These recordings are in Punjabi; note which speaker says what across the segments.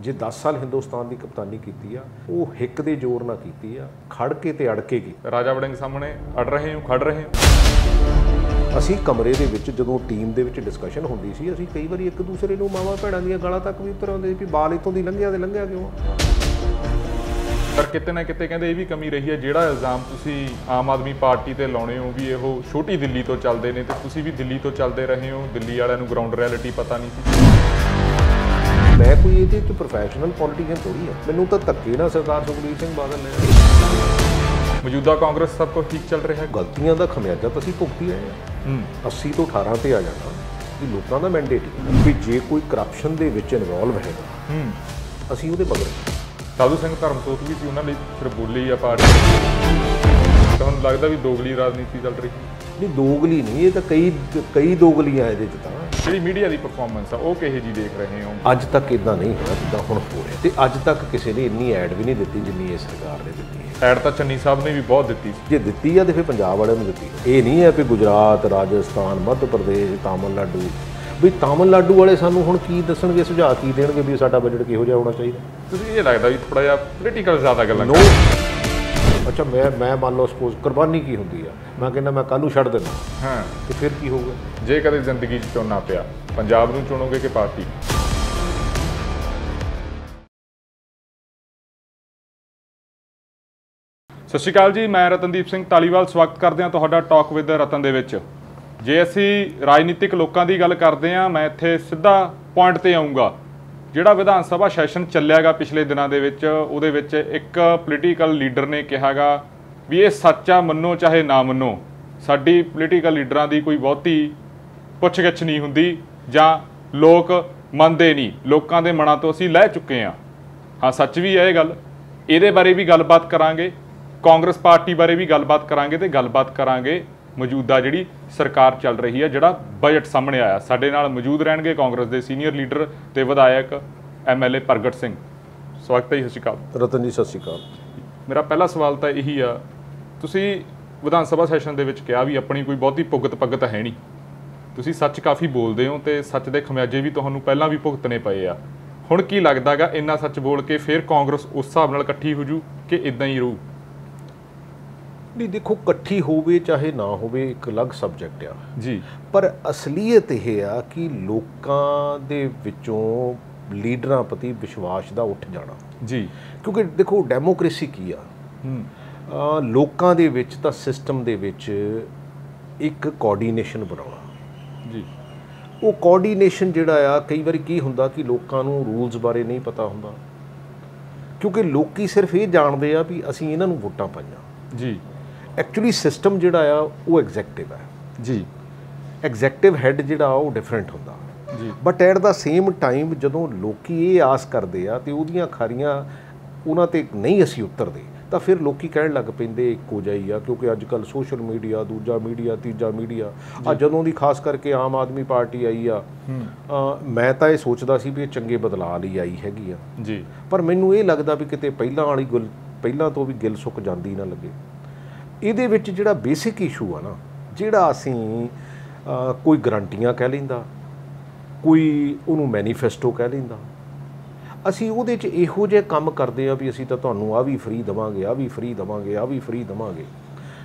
Speaker 1: जे 10 साल हिंदुस्तान की कप्तानी की आ, वो हिक दे जोर ना की आ, खड़ के ते अड़ के की।
Speaker 2: राजा वड़िंग सामने अड़ रहे हो, खड़ रहे हो।
Speaker 1: असी कमरे दे विच जदों टीम दे विच डिस्कशन हुंदी सी, असी कई बार एक दूसरे नूं मावां भैणां दीयां गालां तक भी उतर आउंदे भी बाल इत्थों दी लंघिया ते लंघिया क्यों।
Speaker 2: पर किते ना किते कहंदे ये भी कमी रही है, जिहड़ा इल्जाम तुसी आम आदमी पार्टी ते लाउणे हो भी इहो छोटी दिल्ली तो चलदे ने ते तुसी भी दिल्ली तो चलदे रहे हो, दिल्ली वालिआं नूं ग्राउंड रियलिटी पता नहीं सी।
Speaker 1: मैं कोई ये प्रोफैशनल पॉलिटिशियन थोड़ी है, मैनूं तो धक्के ना सरदार सुखबीर सिंह बादल ने।
Speaker 2: मौजूदा कांग्रेस सब कुछ ठीक चल रहा है,
Speaker 1: गलतियां का खमियाजा तो असीं भुगती रहे हैं। 80 तो 18 ते आ जाना कि लोगों का मैंडेट भी जे कोई करप्शन दे विच इनवॉल्व हैगा असीं उहदे मगर।
Speaker 2: साधू सिंह धर्मसोत भी सी, उन्हां लई फिर बोली आ पार्टी। तुहानूं लगदा भी दोगली राजनीति चल रही
Speaker 1: नहीं? दोगली नहीं, ये तो कई दोगलियां इहदे च तां।
Speaker 2: ਜਿਹੜੀ ਮੀਡੀਆ ਦੀ ਪਰਫਾਰਮੈਂਸ ਆ ਉਹ ਕਿਹੋ ਜੀ ਦੇਖ ਰਹੇ ਹੋ?
Speaker 1: ਅੱਜ ਤੱਕ ਇਦਾਂ ਨਹੀਂ ਹੋਇਆ ਜਿੱਦਾਂ ਹੁਣ ਹੋ ਰਿਹਾ, ਤੇ ਅੱਜ ਤੱਕ ਕਿਸੇ ਨੇ ਇੰਨੀ ਐਡ ਵੀ ਨਹੀਂ ਦਿੱਤੀ ਜਿੰਨੀ ਇਹ ਸਰਕਾਰ ਨੇ ਦਿੱਤੀ ਹੈ।
Speaker 2: ਐਡ ਤਾਂ ਚੰਨੀ ਸਾਹਿਬ ਨੇ ਵੀ ਬਹੁਤ ਦਿੱਤੀ ਸੀ।
Speaker 1: ਜੇ ਦਿੱਤੀ ਆ ਤੇ ਫਿਰ ਪੰਜਾਬ ਵਾਲਿਆਂ ਨੂੰ ਦਿੱਤੀ। ਇਹ ਨਹੀਂ ਹੈ ਕਿ ਗੁਜਰਾਤ, ਰਾਜਸਥਾਨ, ਮੱਧ ਪ੍ਰਦੇਸ਼, ਤਾਮਿਲਨਾਡੂ, ਵੀ ਤਾਮਿਲਨਾਡੂ ਵਾਲੇ ਸਾਨੂੰ ਹੁਣ ਕੀ ਦੱਸਣਗੇ, ਸੁਝਾਅ ਕੀ ਦੇਣਗੇ ਵੀ ਸਾਡਾ ਬਜਟ ਕਿਹੋ ਜਿਹਾ ਹੋਣਾ ਚਾਹੀਦਾ।
Speaker 2: ਤੁਸੀਂ ਇਹ ਲੱਗਦਾ ਵੀ ਥੋੜਾ ਜਿਹਾ ਪੋਲੀਟੀਕਲ ਜ਼ਿਆਦਾ ਗੱਲਾਂ
Speaker 1: ਨੋ। ਅੱਛਾ ਮੈਂ ਮੰਨ ਲਓ ਸਪੋਜ਼ ਕੁਰਬਾਨੀ ਕੀ ਹੁੰਦੀ ਆ, ਮੈਂ ਕਹਿੰਦਾ ਮੈਂ ਕੱਲ੍ਹ ਨੂੰ ਛੱਡ ਦਿੰਦਾ,
Speaker 2: ਹਾਂ,
Speaker 1: ਤੇ ਫਿਰ ਕੀ ਹੋਊਗਾ?
Speaker 2: ਜੇ ਕਦੇ ਜ਼ਿੰਦਗੀ 'ਚ ਚੁਣਨਾ ਪਿਆ, ਪੰਜਾਬ ਨੂੰ ਚੁਣੋਗੇ ਕਿ ਪਾਰਟੀ? ਸਤਿ ਸ਼੍ਰੀ ਅਕਾਲ ਜੀ, ਮੈਂ ਰਤਨਦੀਪ ਸਿੰਘ ਧਾਲੀਵਾਲ ਸਵਾਗਤ ਕਰਦੇ ਹਾਂ ਤੁਹਾਡਾ ਟਾਕ ਵਿਦ ਰਤਨ ਦੇ ਵਿੱਚ। ਜੇ ਅਸੀਂ ਰਾਜਨੀਤਿਕ ਲੋਕਾਂ ਦੀ ਗੱਲ ਕਰਦੇ ਹਾਂ, ਮੈਂ ਇੱਥੇ ਸਿੱਧਾ ਪੁਆਇੰਟ ਤੇ ਆਊਂਗਾ। ਜਿਹੜਾ ਵਿਧਾਨ ਸਭਾ ਸੈਸ਼ਨ ਚੱਲਿਆਗਾ ਪਿਛਲੇ ਦਿਨਾਂ ਦੇ ਵਿੱਚ, ਉਹਦੇ ਵਿੱਚ ਇੱਕ ਪੋਲੀਟੀਕਲ ਲੀਡਰ ਨੇ ਕਿਹਾਗਾ ਵੀ ਇਹ ਸੱਚ ਆ, ਮੰਨੋ ਚਾਹੇ ਨਾ ਮੰਨੋ, ਸਾਡੀ ਪੋਲੀਟੀਕਲ ਲੀਡਰਾਂ ਦੀ ਕੋਈ ਬਹੁਤੀ ਪੁੱਛ-ਗਿੱਛ ਨਹੀਂ ਹੁੰਦੀ ਜਾਂ ਲੋਕ ਮੰਨਦੇ ਨਹੀਂ, ਲੋਕਾਂ ਦੇ ਮਨਾਂ ਤੋਂ ਅਸੀਂ ਲੈ ਚੁੱਕੇ ਹਾਂ। ਹਾਂ, ਸੱਚ ਵੀ ਹੈ ਇਹ ਗੱਲ। ਇਹਦੇ ਬਾਰੇ ਵੀ ਗੱਲਬਾਤ ਕਰਾਂਗੇ, ਕਾਂਗਰਸ ਪਾਰਟੀ ਬਾਰੇ ਵੀ ਗੱਲਬਾਤ ਕਰਾਂਗੇ ਤੇ ਗੱਲਬਾਤ ਕਰਾਂਗੇ ਮੌਜੂਦਾ ਜਿਹੜੀ ਸਰਕਾਰ ਚੱਲ ਰਹੀ ਹੈ, ਜਿਹੜਾ ਬਜਟ ਸਾਹਮਣੇ ਆਇਆ। ਸਾਡੇ ਨਾਲ ਮੌਜੂਦ ਰਹਿਣਗੇ ਕਾਂਗਰਸ ਦੇ ਸੀਨੀਅਰ ਲੀਡਰ ਤੇ ਵਿਧਾਇਕ MLA ਪ੍ਰਗਟ ਸਿੰਘ। ਸਵਾਗਤ ਹੈ ਜੀ। ਸਤਿ ਸ਼੍ਰੀ ਅਕਾਲ
Speaker 1: ਰਤਨ ਜੀ। ਸਤਿ ਸ਼੍ਰੀ ਅਕਾਲ।
Speaker 2: ਮੇਰਾ ਪਹਿਲਾ ਸਵਾਲ ਤਾਂ ਇਹੀ ਆ, ਤੁਸੀਂ ਵਿਧਾਨ ਸਭਾ ਸੈਸ਼ਨ ਦੇ ਵਿੱਚ ਕਿਹਾ ਵੀ ਆਪਣੀ ਕੋਈ ਬਹੁਤੀ ਭੁਗਤ ਹੈ ਨਹੀਂ, ਤੁਸੀਂ ਸੱਚ ਕਾਫੀ ਬੋਲਦੇ ਹੋ ਤੇ ਸੱਚ ਦੇ ਖਮਿਆਜੇ ਵੀ ਤੁਹਾਨੂੰ ਪਹਿਲਾਂ ਵੀ ਭੁਗਤਣੇ ਪਏ ਆ। ਹੁਣ ਕੀ ਲੱਗਦਾ ਗਾ, ਇੰਨਾ ਸੱਚ ਬੋਲ ਕੇ ਫਿਰ ਕਾਂਗਰਸ ਉਸ ਹਿਸਾਬ ਨਾਲ ਇਕੱਠੀ ਹੋ ਜੂ ਕਿ ਇਦਾਂ ਹੀ ਰਹੂ?
Speaker 1: ਨਹੀਂ, ਦੇਖੋ, ਇਕੱਠੀ ਹੋਵੇ ਚਾਹੇ ਨਾ ਹੋਵੇ ਇੱਕ ਅਲੱਗ ਸਬਜੈਕਟ ਆ
Speaker 2: ਜੀ,
Speaker 1: ਪਰ ਅਸਲੀਅਤ ਇਹ ਆ ਕਿ ਲੋਕਾਂ ਦੇ ਵਿੱਚੋਂ ਲੀਡਰਾਂ ਪ੍ਰਤੀ ਵਿਸ਼ਵਾਸ ਦਾ ਉੱਠ ਜਾਣਾ
Speaker 2: ਜੀ।
Speaker 1: ਕਿਉਂਕਿ ਦੇਖੋ, ਡੈਮੋਕ੍ਰੇਸੀ ਕੀ ਆ, ਲੋਕਾਂ ਦੇ ਵਿੱਚ ਤਾਂ ਸਿਸਟਮ ਦੇ ਵਿੱਚ ਇੱਕ ਕੋਆਰਡੀਨੇਸ਼ਨ ਬਣਾਉਣਾ ਜੀ। ਉਹ ਕੋਆਰਡੀਨੇਸ਼ਨ ਜਿਹੜਾ ਆ, ਕਈ ਵਾਰੀ ਕੀ ਹੁੰਦਾ ਕਿ ਲੋਕਾਂ ਨੂੰ ਰੂਲਸ ਬਾਰੇ ਨਹੀਂ ਪਤਾ ਹੁੰਦਾ, ਕਿਉਂਕਿ ਲੋਕੀ ਸਿਰਫ ਇਹ ਜਾਣਦੇ ਆ ਵੀ ਅਸੀਂ ਇਹਨਾਂ ਨੂੰ ਵੋਟਾਂ ਪਾਈਆਂ ਜੀ। ਐਕਚੁਅਲੀ ਸਿਸਟਮ ਜਿਹੜਾ ਆ ਉਹ ਐਗਜ਼ੈਕਟਿਵ ਹੈ ਜੀ। ਐਗਜ਼ੈਕਟਿਵ ਹੈਡ ਜਿਹੜਾ ਉਹ ਡਿਫਰੈਂਟ ਹੁੰਦਾ ਜੀ। But at the same time ਜਦੋਂ ਲੋਕੀ ਇਹ ਆਸ ਕਰਦੇ ਆ ਤੇ ਉਹਦੀਆਂ ਖਾਰੀਆਂ ਉਹਨਾਂ ਤੇ ਨਹੀਂ ਅਸੀਂ ਉਤਰਦੇ, ਤਾਂ ਫਿਰ ਲੋਕੀ ਕਹਿਣ ਲੱਗ ਪੈਂਦੇ ਇੱਕੋ ਜਿਹਾ ਹੀ ਆ, ਕਿਉਂਕਿ ਅੱਜ ਕੱਲ੍ਹ ਸੋਸ਼ਲ ਮੀਡੀਆ, ਦੂਜਾ ਮੀਡੀਆ, ਤੀਜਾ ਮੀਡੀਆ ਆ। ਜਦੋਂ ਦੀ ਖਾਸ ਕਰਕੇ ਆਮ ਆਦਮੀ ਪਾਰਟੀ ਆਈ ਆ, ਮੈਂ ਤਾਂ ਇਹ ਸੋਚਦਾ ਸੀ ਵੀ ਇਹ ਚੰਗੇ ਬਦਲਾਅ ਲਈ ਆਈ ਹੈਗੀ ਆ ਜੀ, ਪਰ ਮੈਨੂੰ ਇਹ ਲੱਗਦਾ ਵੀ ਕਿਤੇ ਪਹਿਲਾਂ ਵਾਲੀ ਗੱਲ ਪਹਿਲਾਂ ਤੋਂ ਵੀ ਗਿੱਲ ਸੁੱਕ ਜਾਂਦੀ ਨਾ ਲੱਗੇ। ਇਹਦੇ ਵਿੱਚ ਜਿਹੜਾ ਬੇਸਿਕ ਇਸ਼ੂ ਆ ਨਾ, ਜਿਹੜਾ ਅਸੀਂ ਕੋਈ ਗਰੰਟੀਆਂ ਕਹਿ ਲੈਂਦਾ, ਕੋਈ ਉਹਨੂੰ ਮੈਨੀਫੈਸਟੋ ਕਹਿ ਲੈਂਦਾ, ਅਸੀਂ ਉਹਦੇ 'ਚ ਇਹੋ ਜਿਹੇ ਕੰਮ ਕਰਦੇ ਆ ਵੀ ਅਸੀਂ ਤਾਂ ਤੁਹਾਨੂੰ ਆਹ ਵੀ ਫ੍ਰੀ ਦੇਵਾਂਗੇ, ਆਹ ਵੀ ਫ੍ਰੀ ਦੇਵਾਂਗੇ, ਆਹ ਵੀ ਫ੍ਰੀ ਦੇਵਾਂਗੇ।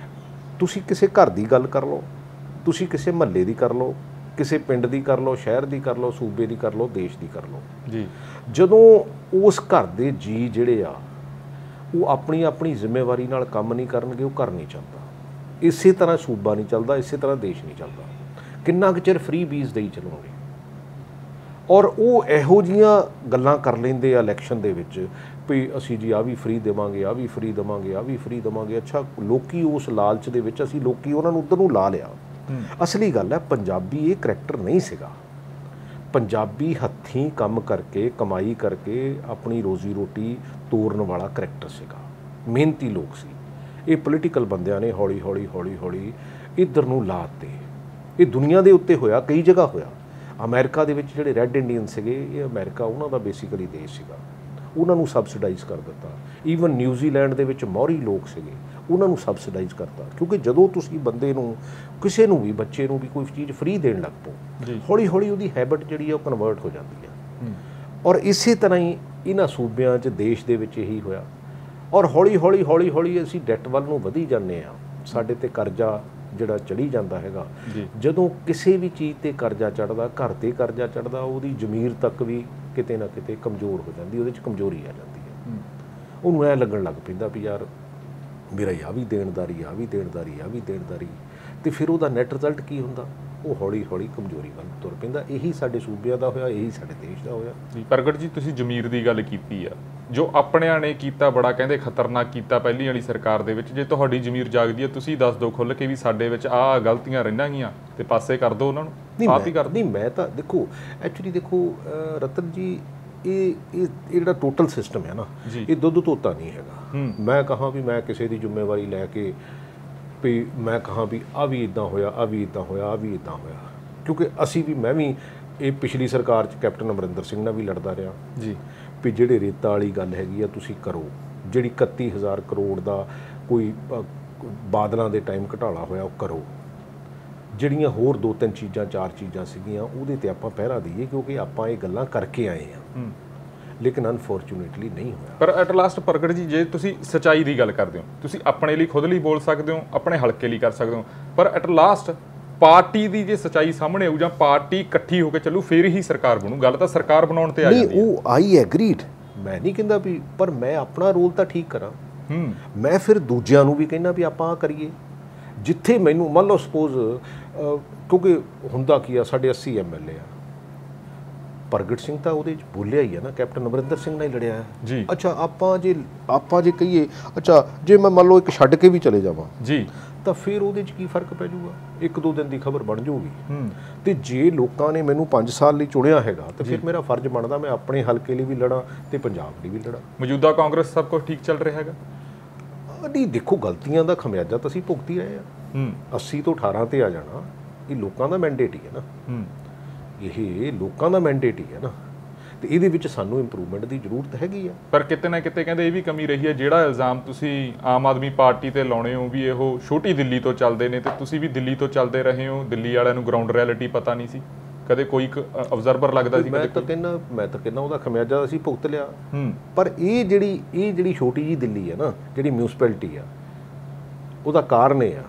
Speaker 1: ਤੁਸੀਂ ਕਿਸੇ ਘਰ ਦੀ ਗੱਲ ਕਰ ਲਓ, ਤੁਸੀਂ ਕਿਸੇ ਮਹੱਲੇ ਦੀ ਕਰ ਲਓ, ਕਿਸੇ ਪਿੰਡ ਦੀ ਕਰ ਲਓ, ਸ਼ਹਿਰ ਦੀ ਕਰ ਲਓ, ਸੂਬੇ ਦੀ ਕਰ ਲਓ, ਦੇਸ਼ ਦੀ ਕਰ ਲਓ ਜੀ। ਜਦੋਂ ਉਸ ਘਰ ਦੇ ਜੀ ਜਿਹੜੇ ਆ ਉਹ ਆਪਣੀ ਆਪਣੀ ਜ਼ਿੰਮੇਵਾਰੀ ਨਾਲ ਕੰਮ ਨਹੀਂ ਕਰਨਗੇ, ਉਹ ਘਰ ਨਹੀਂ ਚੱਲਦਾ। ਇਸੇ ਤਰ੍ਹਾਂ ਸੂਬਾ ਨਹੀਂ ਚੱਲਦਾ, ਇਸੇ ਤਰ੍ਹਾਂ ਦੇਸ਼ ਨਹੀਂ ਚੱਲਦਾ। ਕਿੰਨਾ ਕੁ ਚਿਰ ਫ੍ਰੀ ਬੀਜ਼ ਦੇਈ ਚੱਲੋਗੇ? ਔਰ ਉਹ ਇਹੋ ਜਿਹੀਆਂ ਗੱਲਾਂ ਕਰ ਲੈਂਦੇ ਆ ਇਲੈਕਸ਼ਨ ਦੇ ਵਿੱਚ ਵੀ ਅਸੀਂ ਜੀ ਆਹ ਵੀ ਫ੍ਰੀ ਦੇਵਾਂਗੇ, ਆਹ ਵੀ ਫ੍ਰੀ ਦੇਵਾਂਗੇ, ਆਹ ਵੀ ਫ੍ਰੀ ਦੇਵਾਂਗੇ। ਅੱਛਾ, ਲੋਕੀ ਉਸ ਲਾਲਚ ਦੇ ਵਿੱਚ ਅਸੀਂ ਲੋਕੀ ਉਹਨਾਂ ਨੂੰ ਉੱਧਰ ਨੂੰ ਲਾ ਲਿਆ। ਅਸਲੀ ਗੱਲ ਹੈ, ਪੰਜਾਬੀ ਇਹ ਕਰੈਕਟਰ ਨਹੀਂ ਸੀਗਾ। ਪੰਜਾਬੀ ਹੱਥੀਂ ਕੰਮ ਕਰਕੇ, ਕਮਾਈ ਕਰਕੇ ਆਪਣੀ ਰੋਜ਼ੀ ਰੋਟੀ ਤੋਰਨ ਵਾਲਾ ਕਰੈਕਟਰ ਸੀਗਾ, ਮਿਹਨਤੀ ਲੋਕ ਸੀ। ਇਹ ਪੋਲੀਟੀਕਲ ਬੰਦਿਆਂ ਨੇ ਹੌਲੀ ਹੌਲੀ ਇੱਧਰ ਨੂੰ ਲਾ ਦਿੱਤੇ। ਇਹ ਦੁਨੀਆ ਦੇ ਉੱਤੇ ਹੋਇਆ, ਕਈ ਜਗ੍ਹਾ ਹੋਇਆ। ਅਮਰੀਕਾ ਦੇ ਵਿੱਚ ਜਿਹੜੇ ਰੈੱਡ ਇੰਡੀਅਨ ਸੀਗੇ, ਇਹ ਅਮਰੀਕਾ ਉਹਨਾਂ ਦਾ ਬੇਸਿਕਲੀ ਦੇਸ਼ ਸੀਗਾ, ਉਹਨਾਂ ਨੂੰ ਸਬਸਿਡਾਈਜ਼ ਕਰ ਦਿੱਤਾ। ਈਵਨ ਨਿਊਜ਼ੀਲੈਂਡ ਦੇ ਵਿੱਚ ਮੌਰੀ ਲੋਕ ਸੀਗੇ, ਉਹਨਾਂ ਨੂੰ ਸਬਸਿਡਾਈਜ਼ ਕਰਤਾ। ਕਿਉਂਕਿ ਜਦੋਂ ਤੁਸੀਂ ਬੰਦੇ ਨੂੰ, ਕਿਸੇ ਨੂੰ ਵੀ, ਬੱਚੇ ਨੂੰ ਵੀ ਕੋਈ ਚੀਜ਼ ਫ੍ਰੀ ਦੇਣ ਲੱਗ ਪਓ, ਹੌਲੀ ਹੌਲੀ ਉਹਦੀ ਹੈਬਿਟ ਜਿਹੜੀ ਆ ਉਹ ਕਨਵਰਟ ਹੋ ਜਾਂਦੀ ਹੈ। ਔਰ ਇਸੇ ਤਰ੍ਹਾਂ ਹੀ ਇਹਨਾਂ ਸੂਬਿਆਂ 'ਚ ਦੇਸ਼ ਦੇ ਵਿੱਚ ਇਹੀ ਹੋਇਆ। ਔਰ ਹੌਲੀ ਅਸੀਂ ਡੈਟ ਵੱਲ ਨੂੰ ਵਧੀ ਜਾਂਦੇ ਹਾਂ। ਸਾਡੇ ਤੇ ਕਰਜ਼ਾ ਜਿਹੜਾ ਚੜੀ ਜਾਂਦਾ ਹੈਗਾ। ਜਦੋਂ ਕਿਸੇ ਵੀ ਚੀਜ਼ ਤੇ ਕਰਜ਼ਾ ਚੜ੍ਹਦਾ, ਘਰ ਤੇ ਕਰਜ਼ਾ ਚੜ੍ਹਦਾ, ਉਹਦੀ ਜ਼ਮੀਰ ਤੱਕ ਵੀ ਕਿਤੇ ਨਾ ਕਿਤੇ ਕਮਜ਼ੋਰ ਹੋ ਜਾਂਦੀ, ਉਹਦੇ 'ਚ ਕਮਜ਼ੋਰੀ ਆ ਜਾਂਦੀ ਹੈ। ਉਹਨੂੰ ਐਂ ਲੱਗਣ ਲੱਗ ਪੈਂਦਾ ਵੀ ਯਾਰ ਮੇਰਾ ਆ ਵੀ ਦੇਣਦਾਰੀ, ਆ ਵੀ ਦੇਣਦਾਰੀ, ਆ ਵੀ ਦੇਣਦਾਰੀ। ਅਤੇ ਫਿਰ ਉਹਦਾ ਨੈਟ ਰਿਜ਼ਲਟ ਕੀ ਹੁੰਦਾ? ਉਹ ਹੌਲੀ ਕਮਜ਼ੋਰੀ ਵੱਲ ਤੁਰ ਪੈਂਦਾ। ਇਹੀ ਸਾਡੇ ਸੂਬਿਆਂ ਦਾ ਹੋਇਆ, ਇਹੀ ਸਾਡੇ ਦੇਸ਼ ਦਾ ਹੋਇਆ।
Speaker 2: ਪ੍ਰਗਟ ਜੀ, ਤੁਸੀਂ ਜ਼ਮੀਰ ਦੀ ਗੱਲ ਕੀਤੀ ਆ, ਜੋ ਆਪਣਿਆਂ ਨੇ ਕੀਤਾ ਬੜਾ ਕਹਿੰਦੇ ਖਤਰਨਾਕ ਕੀਤਾ ਪਹਿਲੀ ਵਾਲੀ ਸਰਕਾਰ ਦੇ ਵਿੱਚ। ਜੇ ਤੁਹਾਡੀ ਜ਼ਮੀਰ ਜਾਗਦੀ ਹੈ, ਤੁਸੀਂ ਦੱਸ ਦਿਓ ਖੁੱਲ੍ਹ ਕੇ ਵੀ ਸਾਡੇ ਵਿੱਚ ਆਹ ਗਲਤੀਆਂ ਰਹਿੰਦੀਆਂ ਗਈਆਂ ਤੇ ਪਾਸੇ ਕਰ ਦਿਓ ਉਹਨਾਂ ਨੂੰ, ਆਪ ਹੀ ਕਰ ਦਿਓ।
Speaker 1: ਨਹੀਂ, ਮੈਂ ਤਾਂ ਦੇਖੋ ਐਕਚੁਅਲੀ ਦੇਖੋ ਰਤਨ ਜੀ, ਇਹ ਜਿਹੜਾ ਟੋਟਲ ਸਿਸਟਮ ਹੈ ਨਾ, ਇਹ ਦੁੱਧ ਧੋਤਾ ਨਹੀਂ ਹੈਗਾ। ਮੈਂ ਕਹਾਂ ਵੀ ਮੈਂ ਕਿਸੇ ਦੀ ਜ਼ਿੰਮੇਵਾਰੀ ਲੈ ਕੇ ਵੀ ਮੈਂ ਕਹਾਂ ਵੀ ਆਹ ਵੀ ਇੱਦਾਂ ਹੋਇਆ, ਆਹ ਵੀ ਇੱਦਾਂ ਹੋਇਆ, ਆਹ ਵੀ ਇੱਦਾਂ ਹੋਇਆ, ਕਿਉਂਕਿ ਮੈਂ ਵੀ ਇਹ ਪਿਛਲੀ ਸਰਕਾਰ 'ਚ ਕੈਪਟਨ ਅਮਰਿੰਦਰ ਸਿੰਘ ਨਾਲ ਵੀ ਲੜਦਾ ਰਿਹਾ ਜੀ ਵੀ ਜਿਹੜੇ ਰੇਤਾ ਵਾਲੀ ਗੱਲ ਹੈਗੀ ਆ ਤੁਸੀਂ ਕਰੋ। ਜਿਹੜੀ 31,000 ਕਰੋੜ ਦਾ ਕੋਈ ਬਾਦਲਾਂ ਦੇ ਟਾਈਮ ਘਟਾਲਾ ਹੋਇਆ ਉਹ ਕਰੋ। ਜਿਹੜੀਆਂ ਹੋਰ 2-3 ਚੀਜ਼ਾਂ 4 ਚੀਜ਼ਾਂ ਸੀਗੀਆਂ ਉਹਦੇ 'ਤੇ ਆਪਾਂ ਪਹਿਰਾ ਦਈਏ, ਕਿਉਂਕਿ ਆਪਾਂ ਇਹ ਗੱਲਾਂ ਕਰਕੇ ਆਏ ਹਾਂ। ਲੇਕਿਨ ਅਨਫੋਰਚੂਨੇਟਲੀ ਨਹੀਂ ਹੋਇਆ।
Speaker 2: ਪਰ ਐਟ ਲਾਸਟ ਪ੍ਰਗਟ ਜੀ, ਜੇ ਤੁਸੀਂ ਸੱਚਾਈ ਦੀ ਗੱਲ ਕਰਦੇ ਹੋ, ਤੁਸੀਂ ਆਪਣੇ ਲਈ ਖੁਦ ਲਈ ਬੋਲ ਸਕਦੇ ਹੋ, ਆਪਣੇ ਹਲਕੇ ਲਈ ਕਰ ਸਕਦੇ ਹੋ, ਪਰ ਐਟ ਲਾਸਟ ਪਾਰਟੀ ਦੀ ਜੇ ਸੱਚਾਈ ਸਾਹਮਣੇ ਆਊ ਜਾਂ ਪਾਰਟੀ ਇਕੱਠੀ ਹੋ ਕੇ ਚੱਲੂ, ਫਿਰ ਹੀ ਸਰਕਾਰ ਬਣੂ। ਗੱਲ ਤਾਂ ਸਰਕਾਰ ਬਣਾਉਣ ਤੇ ਆ ਜਾਂਦੀ ਹੈ।
Speaker 1: ਨਹੀਂ, ਉਹ ਆਈ ਐਗਰੀਡ, ਮੈਂ ਨਹੀਂ ਕਹਿੰਦਾ ਵੀ, ਪਰ ਮੈਂ ਆਪਣਾ ਰੋਲ ਤਾਂ ਠੀਕ ਕਰਾਂ। ਮੈਂ ਫਿਰ ਦੂਜਿਆਂ ਨੂੰ ਵੀ ਕਹਿੰਦਾ ਵੀ ਆਪਾਂ ਕਰੀਏ। ਜਿੱਥੇ ਮੈਨੂੰ ਮੰਨ ਲਓ ਸਪੋਜ਼, ਕਿਉਂਕਿ ਹੁੰਦਾ ਕੀ ਆ, ਸਾਡੇ 80 MLA ਆ, ਪ੍ਰਗਟ ਸਿੰਘ ਤਾਂ ਉਹਦੇ 'ਚ ਬੋਲਿਆ ਹੀ ਆ ਨਾ, ਕੈਪਟਨ ਅਮਰਿੰਦਰ ਸਿੰਘ ਨਾਲ ਹੀ ਲੜਿਆ ਜੀ। ਅੱਛਾ, ਆਪਾਂ ਜੇ ਕਹੀਏ, ਅੱਛਾ ਜੇ ਮੈਂ ਮੰਨ ਲਓ ਇੱਕ ਛੱਡ ਕੇ ਵੀ ਚਲੇ ਜਾਵਾਂ ਜੀ, ਤਾਂ ਫਿਰ ਉਹਦੇ 'ਚ ਕੀ ਫਰਕ ਪੈ ਜਾਊਗਾ? 1-2 ਦਿਨ ਦੀ ਖਬਰ ਬਣ ਜਾਊਗੀ। ਤੇ ਜੇ ਲੋਕਾਂ ਨੇ ਮੈਨੂੰ 5 ਸਾਲ ਲਈ ਚੁਣਿਆ ਹੈਗਾ ਤਾਂ ਫਿਰ ਮੇਰਾ ਫਰਜ਼ ਬਣਦਾ ਮੈਂ ਆਪਣੇ ਹਲਕੇ ਲਈ ਵੀ ਲੜਾਂ ਤੇ ਪੰਜਾਬ ਲਈ ਵੀ ਲੜਾਂ।
Speaker 2: ਮੌਜੂਦਾ ਕਾਂਗਰਸ ਸਭ ਕੁਝ ਠੀਕ ਚੱਲ ਰਿਹਾ ਹੈਗਾ?
Speaker 1: ਨਹੀਂ, ਦੇਖੋ ਗਲਤੀਆਂ ਦਾ ਖਮਿਆਜ਼ਾ ਤਾਂ ਅਸੀਂ ਭੁਗਤੀ ਰਹੇ ਹਾਂ। 80 ਤੋਂ 18 ਤੇ ਆ ਜਾਣਾ ਇਹ ਲੋਕਾਂ ਦਾ ਮੈਂਡੇਟ ਹੀ ਹੈ ਨਾ। ਇਹ ਲੋਕਾਂ ਦਾ ਮੈਂਡੇਟ ਹੀ ਹੈ ਨਾ, ਤੇ ਇਹਦੇ ਵਿੱਚ ਸਾਨੂੰ ਇੰਪਰੂਵਮੈਂਟ ਦੀ ਜ਼ਰੂਰਤ ਹੈਗੀ ਆ।
Speaker 2: ਪਰ ਕਿਤੇ ਨਾ ਕਿਤੇ ਕਹਿੰਦੇ ਇਹ ਵੀ ਕਮੀ ਰਹੀ ਹੈ, ਜਿਹੜਾ ਇਲਜ਼ਾਮ ਤੁਸੀਂ ਆਮ ਆਦਮੀ ਪਾਰਟੀ ਤੇ ਲਾਉਣੇ ਹੋ ਵੀ ਇਹੋ ਛੋਟੀ ਦਿੱਲੀ ਤੋਂ ਚੱਲਦੇ ਨੇ, ਤੇ ਤੁਸੀਂ ਵੀ ਦਿੱਲੀ ਤੋਂ ਚੱਲਦੇ ਰਹੇ ਹੋ, ਦਿੱਲੀ ਵਾਲਿਆਂ ਨੂੰ ਗਰਾਊਂਡ ਰਿਐਲਿਟੀ ਪਤਾ ਨਹੀਂ ਸੀ ਕਦੇ, ਕੋਈ ਅਬਜ਼ਰਵਰ ਲੱਗਦਾ ਸੀ? ਮੈਂ ਤਾਂ ਕਹਿੰਦਾ ਉਹਦਾ ਖਮਿਆਜ਼ਾ ਅਸੀਂ ਭੁਗਤ ਲਿਆ। ਪਰ ਇਹ ਜਿਹੜੀ ਛੋਟੀ ਜਿਹੀ ਦਿੱਲੀ ਹੈ ਨਾ, ਜਿਹੜੀ ਮਿਊਨਿਸਪੈਲਿਟੀ ਆ, ਉਹਦਾ ਕਾਰਨ ਇਹ ਆ